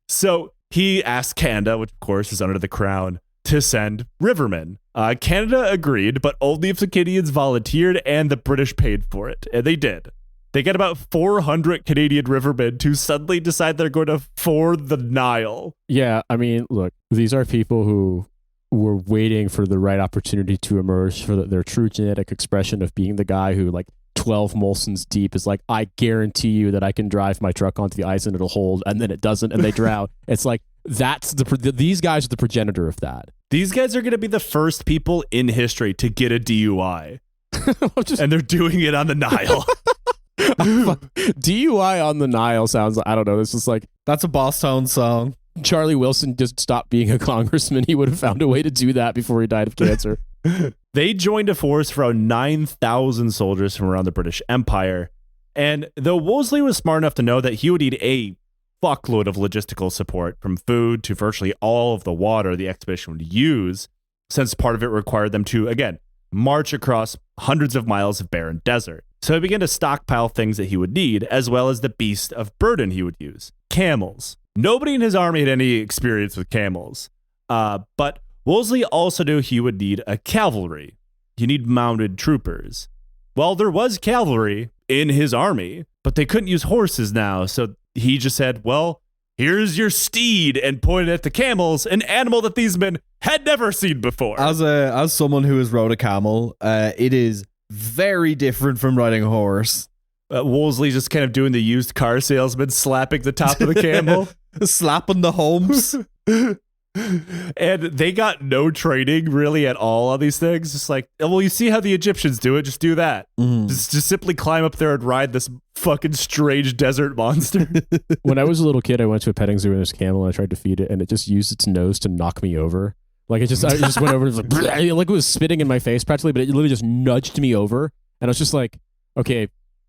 S1: So he asked Canada, which of course is under the crown, to send rivermen. Canada agreed, but only if the Canadians volunteered and the British paid for it. And they did. They get about 400 Canadian rivermen to suddenly decide they're going to ford the Nile.
S2: Yeah, I mean, look, these are people who were waiting for the right opportunity to emerge for their true genetic expression of being the guy who, like, 12 Molsons deep is like, I guarantee you that I can drive my truck onto the ice and it'll hold, and then it doesn't, and they drown. It's like, that's these guys are the progenitor of that.
S1: These guys are going to be the first people in history to get a DUI. And they're doing it on the Nile.
S2: DUI on the Nile sounds like, I don't know, this is like,
S3: That's a Boss Town song.
S2: Charlie Wilson just stopped being a congressman. He would have found a way to do that before he died of cancer.
S1: They joined a force of around 9,000 soldiers from around the British Empire. And though Wolseley was smart enough to know that he would need a fuckload of logistical support, from food to virtually all of the water the expedition would use, since part of it required them to, again, march across hundreds of miles of barren desert. So he began to stockpile things that he would need, as well as the beast of burden he would use, camels. Nobody in his army had any experience with camels, but Wolseley also knew he would need a cavalry. You need mounted troopers. Well, there was cavalry in his army, but they couldn't use horses now, so he just said, well, here's your steed, and pointed at the camels, an animal that these men had never seen before.
S3: As someone who has rode a camel, it is very different from riding a horse.
S1: Wolseley just kind of doing the used car salesman, slapping the top of the camel.
S3: Slapping the humps.
S1: And they got no training really at all on these things. Just like, well, you see how the Egyptians do it, just do that. Just simply climb up there and ride this fucking strange desert monster.
S2: When I was a little kid, I went to a petting zoo and this camel, and I tried to feed it, and it just used its nose to knock me over. Like, I just went over and it was like it was spitting in my face practically, but it literally just nudged me over. And I was just like, okay,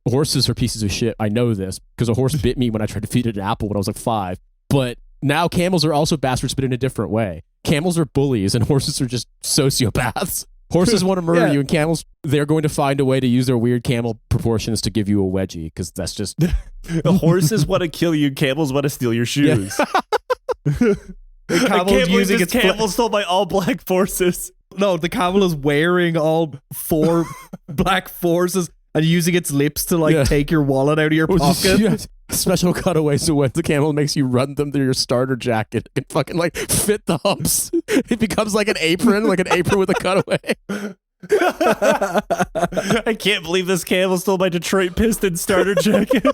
S2: horses are pieces of shit. I know this because a horse bit me when I tried to feed it an apple when I was like 5. But now camels are also bastards, but in a different way. Camels are bullies and horses are just sociopaths. Horses want to murder you, and camels, they're going to find a way to use their weird camel proportions to give you a wedgie, because that's just...
S1: Horses want to kill you, camels want to steal your shoes.
S3: Yeah. The
S1: camel stole my all-black forces.
S3: No, the camel is wearing all 4 black forces and using its lips to take your wallet out of your pocket.
S2: Special cutaways to when the camel makes you run them through your starter jacket and fucking fit the humps. It becomes like an apron with a cutaway.
S1: I can't believe this camel stole my Detroit Pistons starter jacket.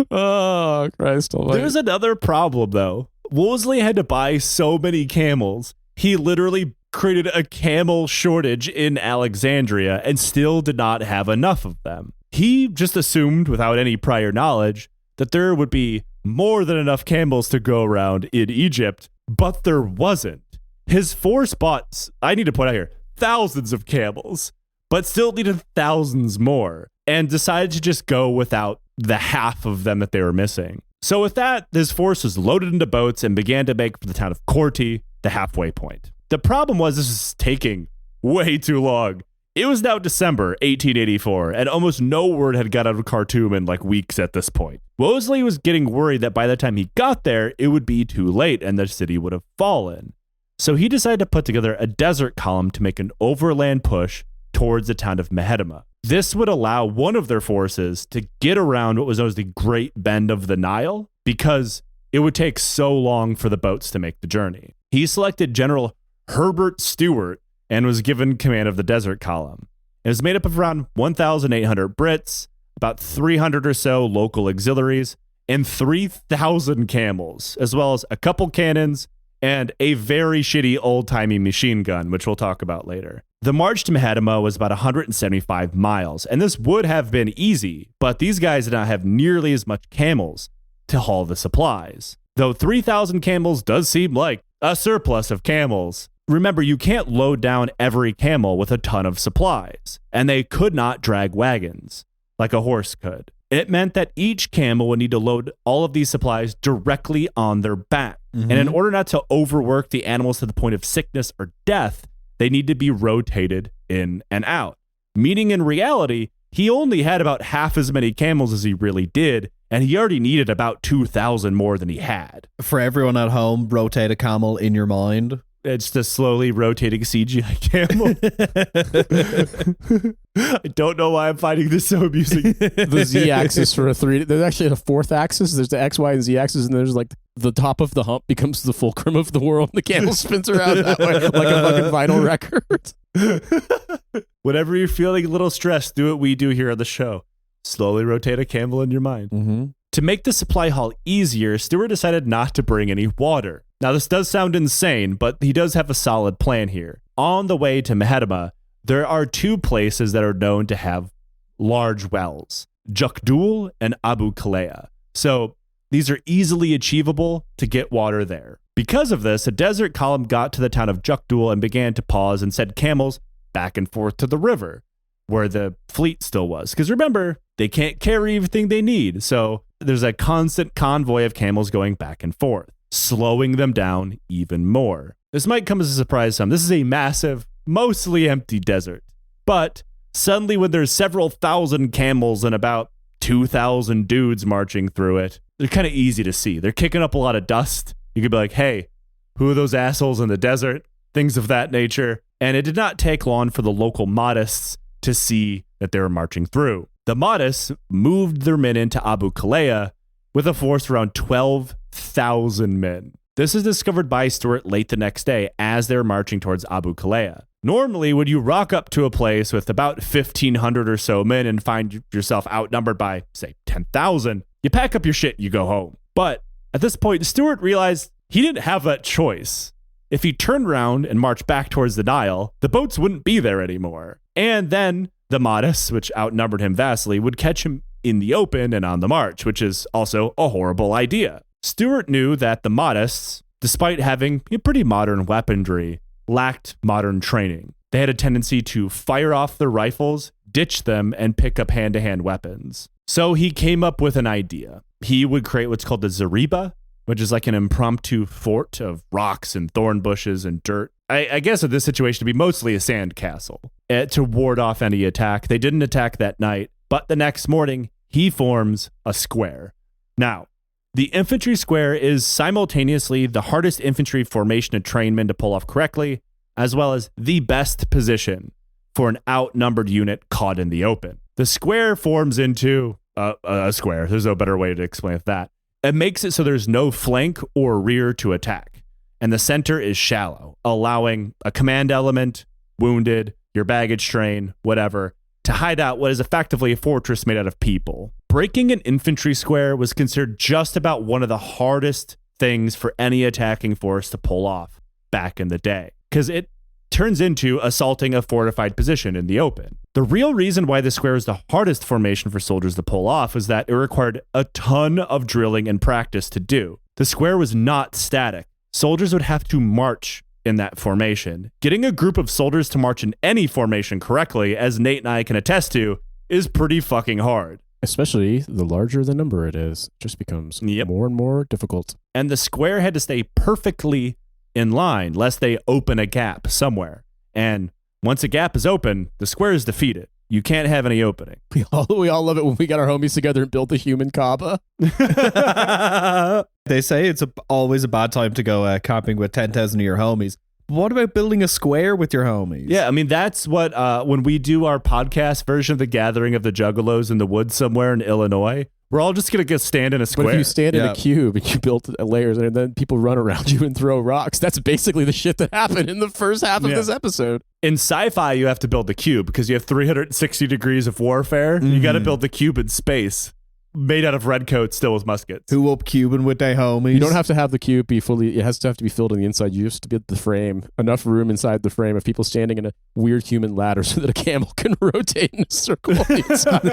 S2: Oh, Christ almighty.
S1: There's another problem, though. Wolseley had to buy so many camels. He literally created a camel shortage in Alexandria and still did not have enough of them. He just assumed, without any prior knowledge, that there would be more than enough camels to go around in Egypt, but there wasn't. His force bought, I need to point out here, thousands of camels, but still needed thousands more, and decided to just go without the half of them that they were missing. So with that, his force was loaded into boats and began to make for the town of Korti, the halfway point. The problem was this was taking way too long. It was now December 1884, and almost no word had got out of Khartoum in weeks at this point. Wolseley was getting worried that by the time he got there, it would be too late and the city would have fallen. So he decided to put together a desert column to make an overland push towards the town of Mahdist. This would allow one of their forces to get around what was known as the Great Bend of the Nile, because it would take so long for the boats to make the journey. He selected General Herbert Stewart and was given command of the desert column. It was made up of around 1,800 Brits, about 300 or so local auxiliaries, and 3,000 camels, as well as a couple cannons and a very shitty old-timey machine gun, which we'll talk about later. The march to Mahdist was about 175 miles, and this would have been easy, but these guys did not have nearly as much camels to haul the supplies. Though 3,000 camels does seem like a surplus of camels, remember, you can't load down every camel with a ton of supplies, and they could not drag wagons like a horse could. It meant that each camel would need to load all of these supplies directly on their back. And in order not to overwork the animals to the point of sickness or death, they need to be rotated in and out. Meaning in reality, he only had about half as many camels as he really did, and he already needed about 2,000 more than he had.
S3: For everyone at home, rotate a camel in your mind.
S1: It's the slowly rotating CGI camel. I don't know why I'm finding this so amusing.
S2: The Z-axis for a 3D. There's actually a fourth axis. There's the X, Y, and Z-axis, and there's like the top of the hump becomes the fulcrum of the world. The camel spins around that way like a fucking vinyl record.
S1: Whenever you're feeling a little stressed, do what we do here on the show. Slowly rotate a camel in your mind.
S2: Mm-hmm.
S1: To make the supply haul easier, Stewart decided not to bring any water. Now, this does sound insane, but he does have a solid plan here. On the way to Mahdi, there are two places that are known to have large wells, Jakdul and Abu Klea. So these are easily achievable to get water there. Because of this, a desert column got to the town of Jakdul and began to pause and send camels back and forth to the river, where the fleet still was. Because remember, they can't carry everything they need. So there's a constant convoy of camels going back and forth, slowing them down even more. This might come as a surprise to some. This is a massive, mostly empty desert. But suddenly when there's several thousand camels and about 2,000 dudes marching through it, they're kind of easy to see. They're kicking up a lot of dust. You could be like, hey, who are those assholes in the desert? Things of that nature. And it did not take long for the local Mahdists to see that they were marching through. The Mahdists moved their men into Abu Klea with a force around 12,000 men. This is discovered by Stewart late the next day as they're marching towards Abu Klea. Normally, when you rock up to a place with about 1,500 or so men and find yourself outnumbered by, say, 10,000, you pack up your shit and you go home. But at this point, Stewart realized he didn't have that choice. If he turned around and marched back towards the Nile, the boats wouldn't be there anymore. And then the Mahdists, which outnumbered him vastly, would catch him in the open and on the march, which is also a horrible idea. Stewart knew that the Mahdists, despite having pretty modern weaponry, lacked modern training. They had a tendency to fire off their rifles, ditch them, and pick up hand-to-hand weapons. So he came up with an idea. He would create what's called the Zariba, which is like an impromptu fort of rocks and thorn bushes and dirt. I guess in this situation, it'd be mostly a sand castle to ward off any attack. They didn't attack that night, but the next morning, he forms a square. Now, the infantry square is simultaneously the hardest infantry formation to train men to pull off correctly, as well as the best position for an outnumbered unit caught in the open. The square forms into a square. There's no better way to explain that. It makes it so there's no flank or rear to attack, and the center is shallow, allowing a command element, wounded, your baggage train, whatever, to hide out what is effectively a fortress made out of people. Breaking an infantry square was considered just about one of the hardest things for any attacking force to pull off back in the day, because it turns into assaulting a fortified position in the open. The real reason why the square is the hardest formation for soldiers to pull off was that it required a ton of drilling and practice to do. The square was not static. Soldiers would have to march in that formation. Getting a group of soldiers to march in any formation correctly, as Nate and I can attest to, is pretty fucking hard.
S2: Especially the larger the number it is, it just becomes more and more difficult.
S1: And the square had to stay perfectly in line lest they open a gap somewhere. And once a gap is open, the square is defeated. You can't have any opening.
S2: We all love it when we got our homies together and built the human Kaaba.
S3: They say it's always a bad time to go camping with 10,000 of your homies. What about building a square with your homies?
S1: Yeah, I mean, that's what, when we do our podcast version of the Gathering of the Juggalos in the woods somewhere in Illinois, we're all just going to stand in a square.
S2: But if you stand in a cube and you build layers and then people run around you and throw rocks, that's basically the shit that happened in the first half of this episode.
S1: In sci-fi, you have to build the cube because you have 360 degrees of warfare. You got to build the cube in space. Made out of redcoats, still with muskets.
S3: Who up cubing with their homies?
S2: You don't have to have the cube be fully, it has to have to be filled on the inside. You just get the frame, enough room inside the frame of people standing in a weird human ladder so that a camel can rotate in a circle on the inside.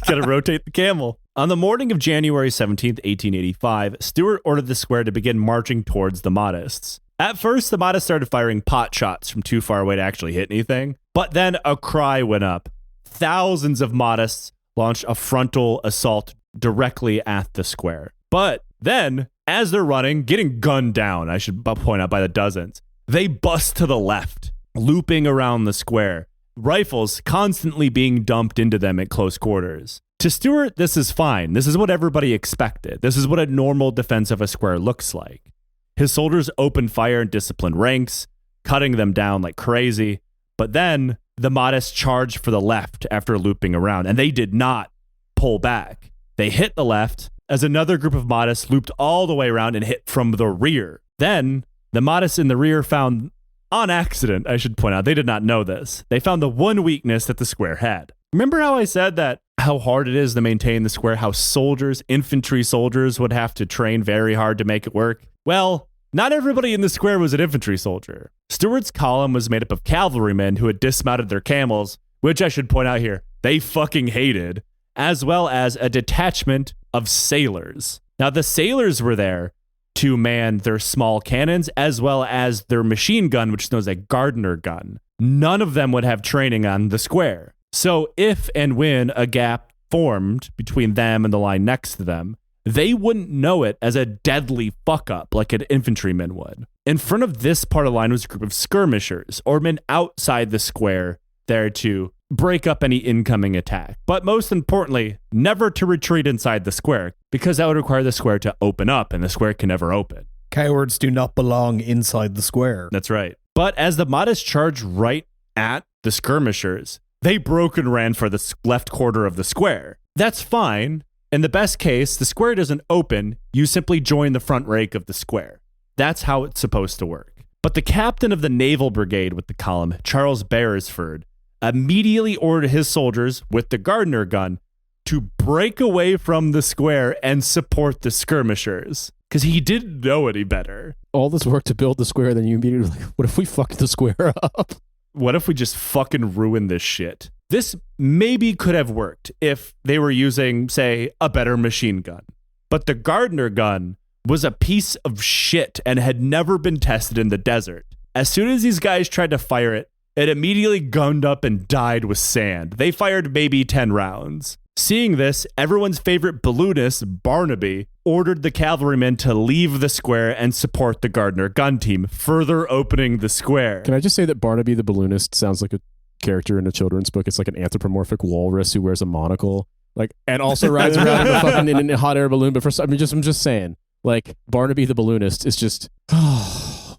S1: Gotta rotate the camel. On the morning of January 17th, 1885, Stewart ordered the square to begin marching towards the Mahdists. At first, the Mahdists started firing pot shots from too far away to actually hit anything, but then a cry went up. Thousands of Mahdists launched a frontal assault directly at the square. But then, as they're running, getting gunned down, I should point out, by the dozens, they bust to the left, looping around the square, rifles constantly being dumped into them at close quarters. To Stewart, this is fine. This is what everybody expected. This is what a normal defense of a square looks like. His soldiers opened fire and disciplined ranks, cutting them down like crazy. But then the Mahdists charged for the left after looping around, and they did not pull back. They hit the left as another group of Mahdists looped all the way around and hit from the rear. Then the Mahdists in the rear found, on accident, I should point out, they did not know this. They found the one weakness that the square had. Remember how I said that how hard it is to maintain the square, how soldiers, infantry soldiers would have to train very hard to make it work? Well, not everybody in the square was an infantry soldier. Stewart's column was made up of cavalrymen who had dismounted their camels, which I should point out here, they fucking hated, as well as a detachment of sailors. Now, the sailors were there to man their small cannons, as well as their machine gun, which is known as a Gardner gun. None of them would have training on the square. So if and when a gap formed between them and the line next to them, they wouldn't know it as a deadly fuck-up like an infantryman would. In front of this part of the line was a group of skirmishers, or men outside the square, there to break up any incoming attack. But most importantly, never to retreat inside the square, because that would require the square to open up, and the square can never open.
S3: Cowards do not belong inside the square.
S1: That's right. But as the Mahdists charged right at the skirmishers, they broke and ran for the left quarter of the square. That's fine. In the best case, the square doesn't open, you simply join the front rank of the square. That's how it's supposed to work. But the captain of the naval brigade with the column, Charles Beresford, immediately ordered his soldiers with the Gardner gun to break away from the square and support the skirmishers, because he didn't know any better.
S2: All this work to build the square, then you immediately like, what if we fuck the square up?
S1: What if we just fucking ruin this shit? This maybe could have worked if they were using, say, a better machine gun. But the Gardner gun was a piece of shit and had never been tested in the desert. As soon as these guys tried to fire it, it immediately gunned up and died with sand. They fired maybe 10 rounds. Seeing this, everyone's favorite balloonist, Barnaby, ordered the cavalrymen to leave the square and support the Gardner gun team, further opening the square.
S2: Can I just say that Barnaby the balloonist sounds like a character in a children's book? It's like an anthropomorphic walrus who wears a monocle, like, and also rides around in a hot air balloon. But I'm just saying, like, Barnaby the balloonist is just,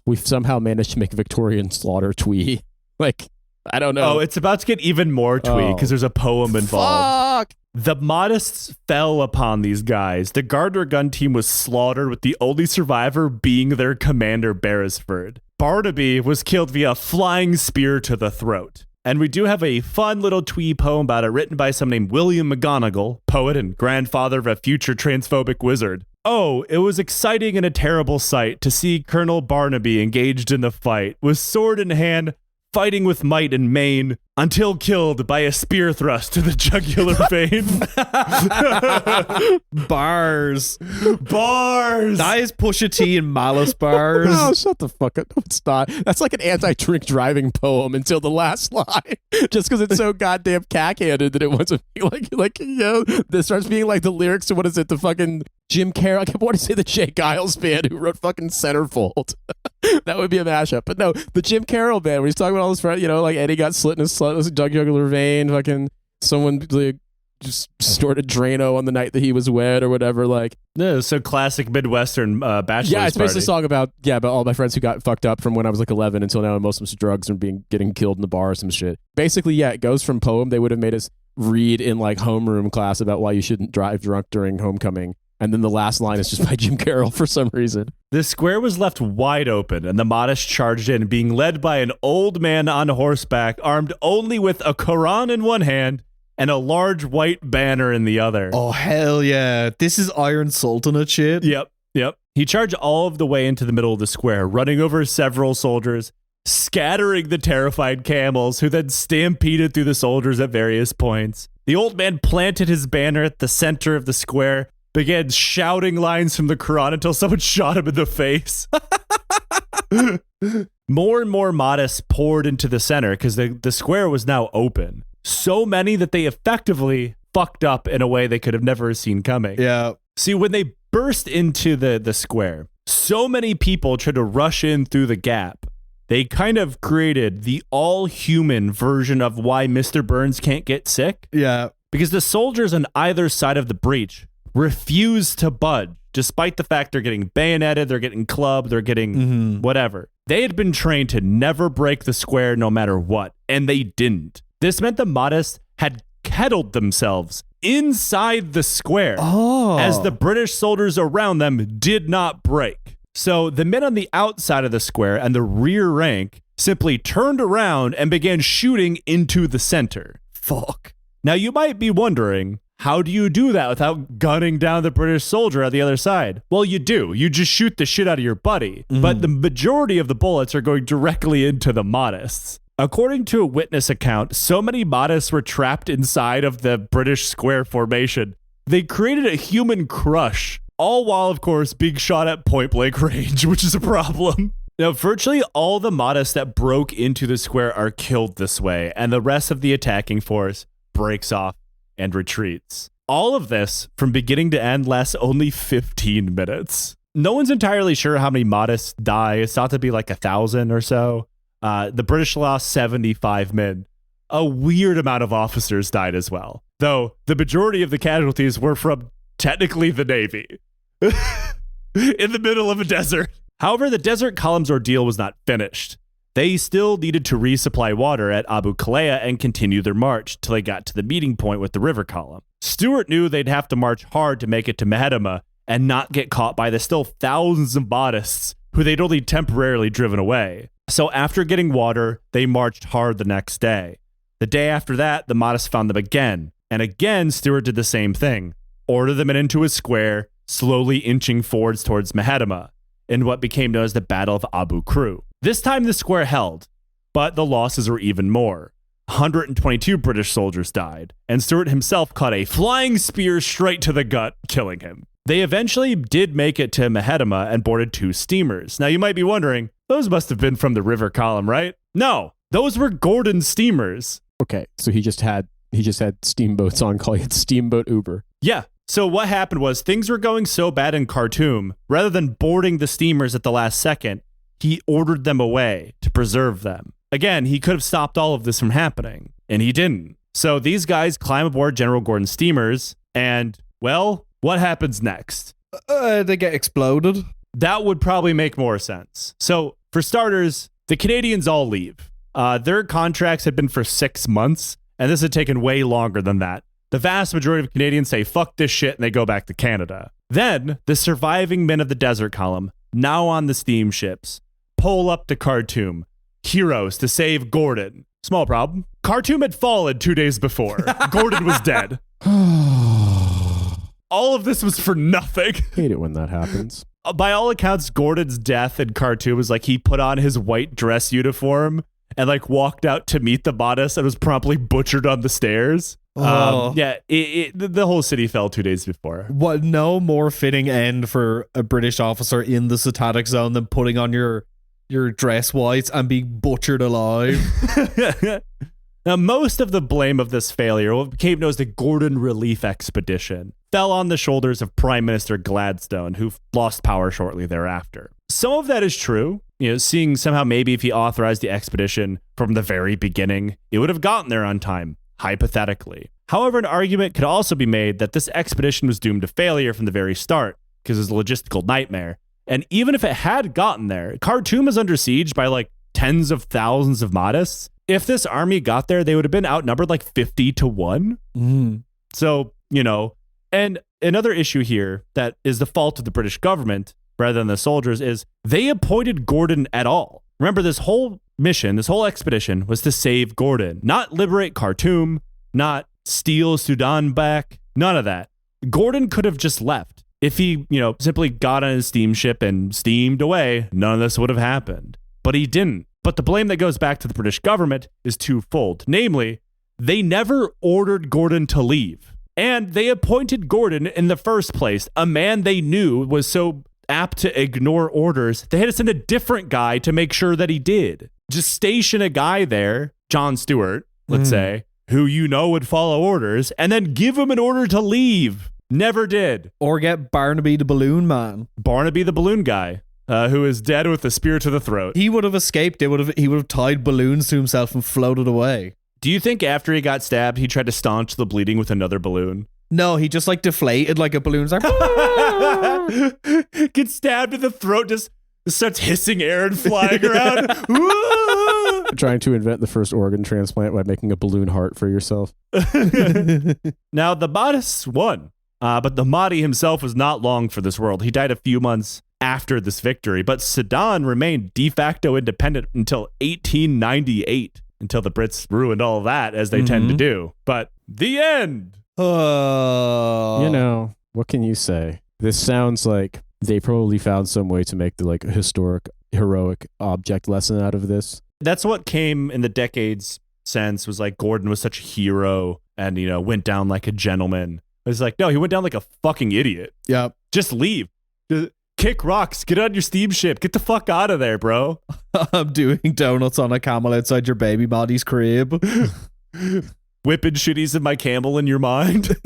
S2: we've somehow managed to make Victorian slaughter twee. Like, I don't know.
S1: Oh, it's about to get even more twee because there's a poem involved.
S2: Fuck!
S1: The Mahdists fell upon these guys. The Gardner gun team was slaughtered, with the only survivor being their commander, Beresford. Barnaby was killed via flying spear to the throat. And we do have a fun little twee poem about it, written by someone named William McGonagall, poet and grandfather of a future transphobic wizard. Oh, it was exciting and a terrible sight to see Colonel Barnaby engaged in the fight, with sword in hand, fighting with might and main, until killed by a spear thrust to the jugular vein.
S3: Bars.
S1: That
S3: is Pusha T and Malice bars.
S2: Oh, shut the fuck up. No, it's not. That's like an anti-drink driving poem until the last line. Just because it's so goddamn cack-handed that it wasn't like, you know, this starts being like the lyrics to, what is it, the fucking Jim Carroll. I kept wanting to say the Jake Giles band who wrote fucking Centerfold. That would be a mashup. But no, the Jim Carroll band, where he's talking about all this, you know, like Eddie got slit in his jugular vein, fucking someone like just snorted Drano on the night that he was wed or whatever. Like,
S1: no, so classic Midwestern bachelor's
S2: yeah, it's basically
S1: party.
S2: a song about all my friends who got fucked up from when I was like 11 until now, and most of them drugs and getting killed in the bar or some shit. Basically, yeah, it goes from poem they would have made us read in like homeroom class about why you shouldn't drive drunk during homecoming. And then the last line is just by Jim Carroll for some reason.
S1: The square was left wide open, and the Mahdists charged in, being led by an old man on horseback, armed only with a Quran in one hand and a large white banner in the other.
S3: Oh, hell yeah. This is Iron Sultanate shit.
S1: Yep. He charged all of the way into the middle of the square, running over several soldiers, scattering the terrified camels, who then stampeded through the soldiers at various points. The old man planted his banner at the center of the square, began shouting lines from the Quran until someone shot him in the face. More and more Mahdists poured into the center because the square was now open. So many that they effectively fucked up in a way they could have never seen coming.
S3: Yeah.
S1: See, when they burst into the square, so many people tried to rush in through the gap. They kind of created the all-human version of why Mr. Burns can't get sick.
S3: Yeah.
S1: because the soldiers on either side of the breach refuse to budge, despite the fact they're getting bayoneted, they're getting clubbed, they're getting whatever. They had been trained to never break the square no matter what, and they didn't. This meant the Mahdists had kettled themselves inside the square as the British soldiers around them did not break. So the men on the outside of the square and the rear rank simply turned around and began shooting into the center.
S3: Fuck.
S1: Now you might be wondering, how do you do that without gunning down the British soldier on the other side? Well, you do. You just shoot the shit out of your buddy. But the majority of the bullets are going directly into the Mahdists. According to a witness account, so many Mahdists were trapped inside of the British square formation, they created a human crush, all while, of course, being shot at point-blank range, which is a problem. Now, virtually all the Mahdists that broke into the square are killed this way, and the rest of the attacking force breaks off and retreats. All of this, from beginning to end, lasts only 15 minutes. No one's entirely sure how many Mahdists die. It's thought to be like 1,000 or so. The British lost 75 men. A weird amount of officers died as well, though the majority of the casualties were from technically the Navy in the middle of a desert. However, the Desert Column's ordeal was not finished. They still needed to resupply water at Abu Klea and continue their march till they got to the meeting point with the river column. Stuart knew they'd have to march hard to make it to Mahdist and not get caught by the still thousands of Mahdists who they'd only temporarily driven away. So after getting water, they marched hard the next day. The day after that, the Mahdists found them again. And again, Stuart did the same thing. Ordered them into a square, slowly inching forwards towards Mahdist, in what became known as the Battle of Abu Klea. This time the square held, but the losses were even more. 122 British soldiers died, and Stuart himself caught a flying spear straight to the gut, killing him. They eventually did make it to Mahdist and boarded 2 steamers. Now you might be wondering, those must have been from the river column, right? No, those were Gordon's steamers.
S2: Okay, so he just had steamboats on, calling it Steamboat Uber.
S1: Yeah. So what happened was things were going so bad in Khartoum, rather than boarding the steamers at the last second, he ordered them away to preserve them. Again, he could have stopped all of this from happening, and he didn't. So these guys climb aboard General Gordon's steamers, and, well, what happens next?
S3: They get exploded.
S1: That would probably make more sense. So, for starters, the Canadians all leave. Their contracts had been for 6 months, and this had taken way longer than that. The vast majority of Canadians say, fuck this shit, and they go back to Canada. Then, the surviving men of the Desert Column, now on the steamships, pull up to Khartoum. Heroes to save Gordon. Small problem. Khartoum had fallen 2 days before. Gordon was dead. All of this was for nothing.
S2: Hate it when that happens.
S1: By all accounts, Gordon's death in Khartoum was like he put on his white dress uniform and like walked out to meet the Mahdist and was promptly butchered on the stairs. The whole city fell 2 days before.
S3: What? No more fitting end for a British officer in the Satatic Zone than putting on your dress whites and being butchered alive.
S1: Now, most of the blame of this failure, what became known as the Gordon Relief Expedition, fell on the shoulders of Prime Minister Gladstone, who lost power shortly thereafter. Some of that is true. Seeing somehow maybe if he authorized the expedition from the very beginning, it would have gotten there on time, hypothetically. However, an argument could also be made that this expedition was doomed to failure from the very start because it was a logistical nightmare. And even if it had gotten there, Khartoum is under siege by like tens of thousands of Mahdists. If this army got there, they would have been outnumbered like 50-1. So, and another issue here that is the fault of the British government rather than the soldiers is they appointed Gordon at all. Remember, this whole mission, this whole expedition was to save Gordon, not liberate Khartoum, not steal Sudan back, none of that. Gordon could have just left. If he, simply got on his steamship and steamed away, none of this would have happened. But he didn't. But the blame that goes back to the British government is twofold. Namely, they never ordered Gordon to leave. And they appointed Gordon in the first place, a man they knew was so apt to ignore orders, they had to send a different guy to make sure that he did. Just station a guy there, John Stewart, let's say, who would follow orders, and then give him an order to leave. Never did.
S3: Or get Barnaby the balloon man.
S1: Barnaby the balloon guy, who is dead with a spear to the throat.
S3: He would have escaped. He would have tied balloons to himself and floated away.
S1: Do you think after he got stabbed, he tried to staunch the bleeding with another balloon?
S3: No, he just like deflated like a balloon's like
S1: Gets stabbed in the throat, just starts hissing air and flying around.
S2: Trying to invent the first organ transplant by making a balloon heart for yourself.
S1: Now, the Mahdists won, but the Mahdi himself was not long for this world. He died a few months after this victory, but Sudan remained de facto independent until 1898, until the Brits ruined all of that, as they tend to do. But the end.
S2: You know, what can you say? This sounds like they probably found some way to make the like heroic object lesson out of this.
S1: That's what came in the decades since, was like Gordon was such a hero and, you know, went down like a gentleman. It's like, no, he went down like a fucking idiot.
S3: Yeah.
S1: Just leave. Just kick rocks. Get on your steamship. Get the fuck out of there, bro.
S3: I'm doing donuts on a camel outside your baby Mahdi's crib.
S1: Whipping shitties in my camel in your mind.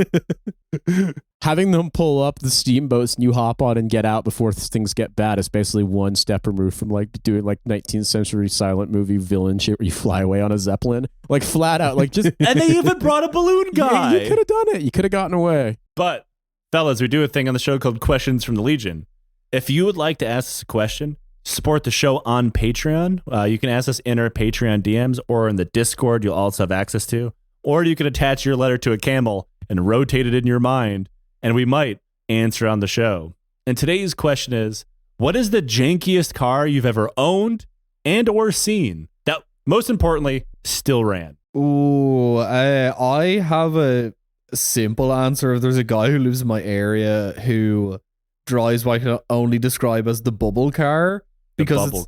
S2: Having them pull up the steamboats and you hop on and get out before things get bad is basically one step removed from like doing like 19th century silent movie villain shit where you fly away on a Zeppelin. Like flat out, like just...
S1: And they even brought a balloon guy.
S2: Yeah, you could have done it. You could have gotten away.
S1: But, fellas, we do a thing on the show called Questions from the Legion. If you would like to ask us a question, support the show on Patreon. You can ask us in our Patreon DMs or in the Discord you'll also have access to. Or you can attach your letter to a camel and rotate it in your mind, and we might answer on the show. And today's question is, what is the jankiest car you've ever owned and or seen that, most importantly, still ran?
S3: Ooh, I have a simple answer. There's a guy who lives in my area who drives what I can only describe as the bubble car. Because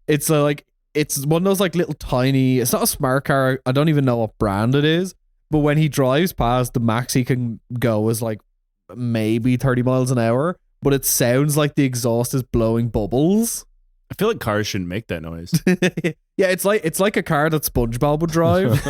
S3: it's like, it's one of those like little tiny, it's not a smart car. I don't even know what brand it is. But when he drives past, the max he can go is like maybe 30 miles an hour. But it sounds like the exhaust is blowing bubbles.
S1: I feel like cars shouldn't make that noise.
S3: Yeah, it's like a car that SpongeBob would drive.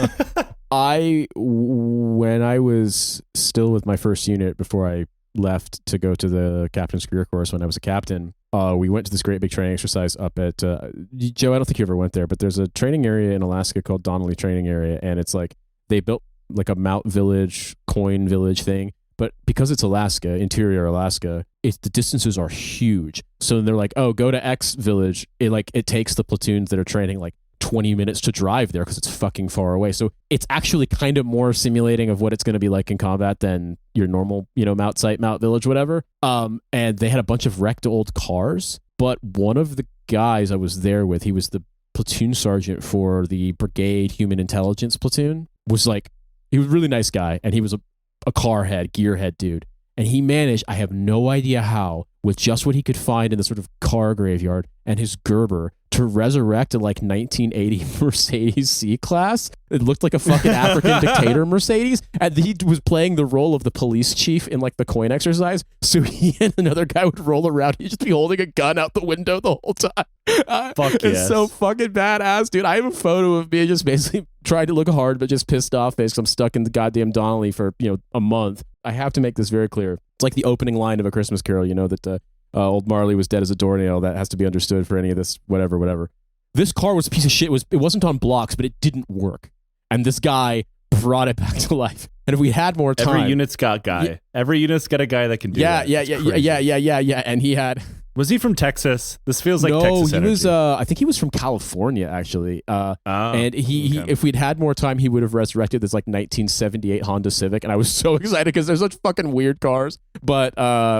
S2: When I was still with my first unit before I left to go to the captain's career course when I was a captain, we went to this great big training exercise up at Joe, I don't think you ever went there, but there's a training area in Alaska called Donnelly Training Area, and it's like they built like a Mount Village, coin village thing, but because it's Alaska, interior Alaska, the distances are huge. So they're like, oh, go to X village. It takes the platoons that are training like 20 minutes to drive there because it's fucking far away. So it's actually kind of more simulating of what it's going to be like in combat than your normal, you know, Mount Site, Mount Village, whatever. And they had a bunch of wrecked old cars, but one of the guys I was there with, he was the platoon sergeant for the Brigade Human Intelligence Platoon, he was a really nice guy, and he was a car head, gearhead dude. And he managed, I have no idea how, with just what he could find in the sort of car graveyard and his Gerber, to resurrect a like 1980 Mercedes C-Class. It looked like a fucking African dictator Mercedes. And he was playing the role of the police chief in like the coin exercise. So he and another guy would roll around. He'd just be holding a gun out the window the whole time.
S1: Fuck yes.
S2: It's so fucking badass, dude. I have a photo of me just basically trying to look hard, but just pissed off because I'm stuck in the goddamn Donnelly for, you know, a month. I have to make this very clear. It's like the opening line of A Christmas Carol, you know, that old Marley was dead as a doornail. That has to be understood for any of this, whatever. This car was a piece of shit. It wasn't on blocks, but it didn't work. And this guy brought it back to life. And if we had more time...
S1: Every unit's got a guy. Yeah. Every unit's got a guy that can do that.
S2: Yeah. And he had...
S1: Was he from Texas? This feels like Texas energy.
S2: No, he was. I think he was from California, actually. And he, if we'd had more time, he would have resurrected this like 1978 Honda Civic, and I was so excited because they're such fucking weird cars. But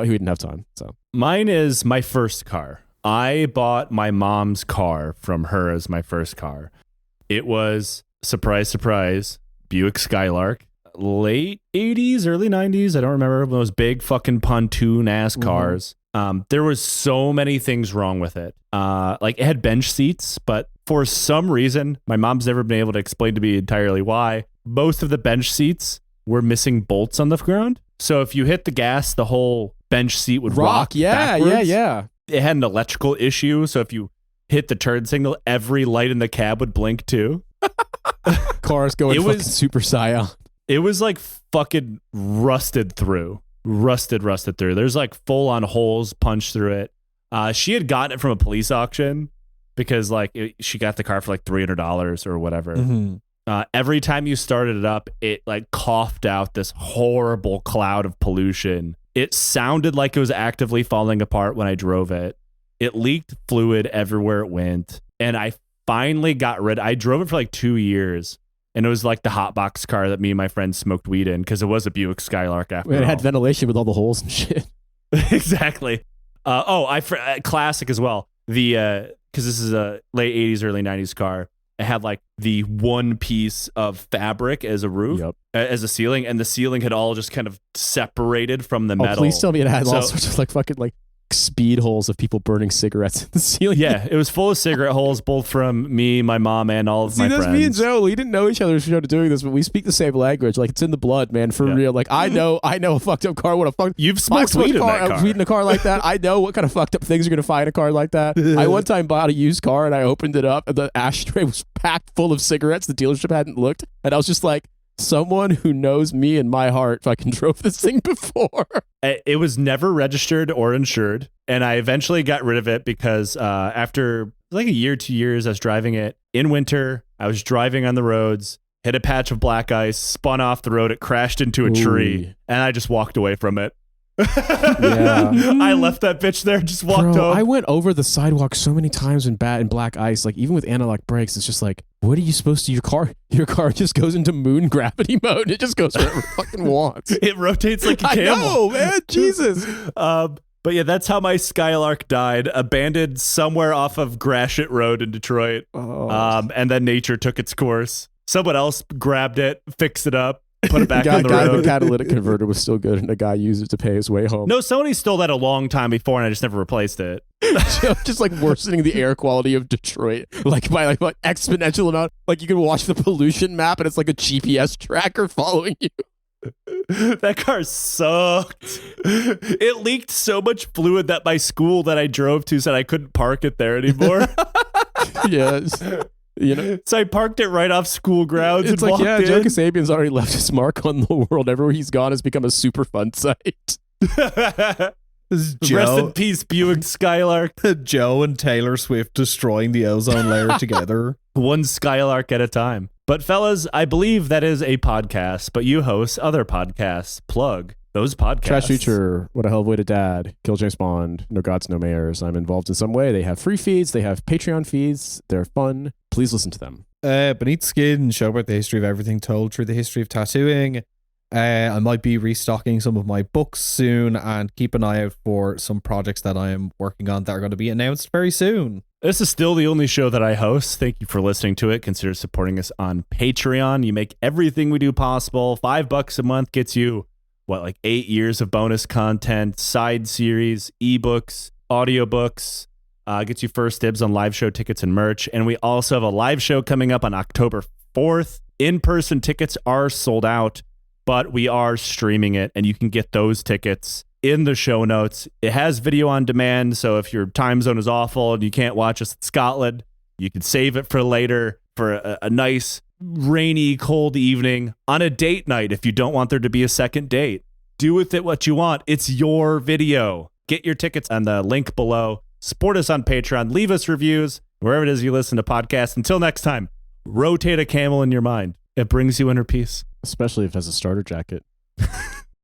S2: he didn't have time. So
S1: mine is my first car. I bought my mom's car from her as my first car. It was, surprise, surprise, Buick Skylark. Late 80s, early 90s. I don't remember. One of those big fucking pontoon ass cars. There was so many things wrong with it. Like it had bench seats, but for some reason, my mom's never been able to explain to me entirely why. Most of the bench seats were missing bolts on the ground. So if you hit the gas, the whole bench seat would rock.
S2: Yeah.
S1: It had an electrical issue. So if you hit the turn signal, every light in the cab would blink too.
S2: Cars going fucking Super Saiyan.
S1: It was like fucking rusted through. There's like full on holes punched through it. She had gotten it from a police auction because like she got the car for like $300 or whatever. Every time you started it up, it like coughed out this horrible cloud of pollution. It sounded like it was actively falling apart when I drove it. It leaked fluid everywhere it went. And I finally got rid. I drove it for like 2 years. And it was like the hot box car that me and my friends smoked weed in because it was a Buick Skylark after all.
S2: It had ventilation with all the holes and shit.
S1: Exactly. Classic as well. Because this is a late 80s, early 90s car. It had like the one piece of fabric as a roof, as a ceiling, and the ceiling had all just kind of separated from the metal.
S2: Please tell me it had all sorts of like fucking like speed holes of people burning cigarettes in the ceiling.
S1: Yeah, it was full of cigarette holes, both from me, my mom, and all of my friends.
S2: Me and Joe. We didn't know each other started doing this, but we speak the same language. Like it's in the blood, man. For real. Like I know a fucked up car. What a fuck.
S1: You've smoked weed in that car.
S2: Weed in a car like that. I know what kind of fucked up things you're gonna find in a car like that. I one time bought a used car and I opened it up and the ashtray was packed full of cigarettes. The dealership hadn't looked, and I was just like, someone who knows me in my heart fucking drove this thing before.
S1: It was never registered or insured, and I eventually got rid of it because after like a year, 2 years, I was driving it in winter. I was driving on the roads, hit a patch of black ice, spun off the road. It crashed into a tree, and I just walked away from it. I left that bitch there, just walked home.
S2: I went over the sidewalk so many times in black ice, like even with analog brakes, it's just like, what are you supposed to? Your car just goes into moon gravity mode. It just goes wherever it fucking wants.
S1: It rotates like a camel.
S2: I know, man. Jesus.
S1: But yeah, that's how my Skylark died, abandoned somewhere off of Gratiot Road in Detroit. And then nature took its course. Someone else grabbed it, fixed it up, put it back on the road.
S2: The catalytic converter was still good, and the guy used it to pay his way home.
S1: No, somebody stole that a long time before, and I just never replaced it.
S2: Just like worsening the air quality of Detroit, like by like what exponential amount. Like you can watch the pollution map, and it's like a GPS tracker following you.
S1: That car sucked. It leaked so much fluid that my school that I drove to said I couldn't park it there anymore.
S2: Yes. You know,
S1: so I parked it right off school grounds.
S2: It's like, yeah, Joe Kasabian's already left his mark on the world. Everywhere he's gone has become a super fun site.
S1: Rest in peace, Buick Skylark.
S3: Joe and Taylor Swift destroying the ozone layer together.
S1: One Skylark at a time. But fellas, I believe that is a podcast, but you host other podcasts. Plug those podcasts.
S2: Trash Future, What a Hell of a Way to Dad, Kill James Bond, No Gods, No Mayors. I'm involved in some way. They have free feeds. They have Patreon feeds. They're fun. Please listen to them.
S3: Beneath Skin, show about the history of everything told through the history of tattooing. I might be restocking some of my books soon, and keep an eye out for some projects that I am working on that are going to be announced very soon.
S1: This is still the only show that I host. Thank you for listening to it. Consider supporting us on Patreon. You make everything we do possible. $5 a month gets you, like 8 years of bonus content, side series, ebooks, audiobooks, gets you first dibs on live show tickets and merch. And we also have a live show coming up on October 4th. In-person tickets are sold out, but we are streaming it, and you can get those tickets in the show notes. It has video on demand, so if your time zone is awful and you can't watch us in Scotland, you can save it for later for a nice, rainy, cold evening on a date night if you don't want there to be a second date. Do with it what you want. It's your video. Get your tickets on the link below. Support us on Patreon. Leave us reviews wherever it is you listen to podcasts. Until next time, rotate a camel in your mind. It brings you inner peace.
S2: Especially if it has a starter jacket.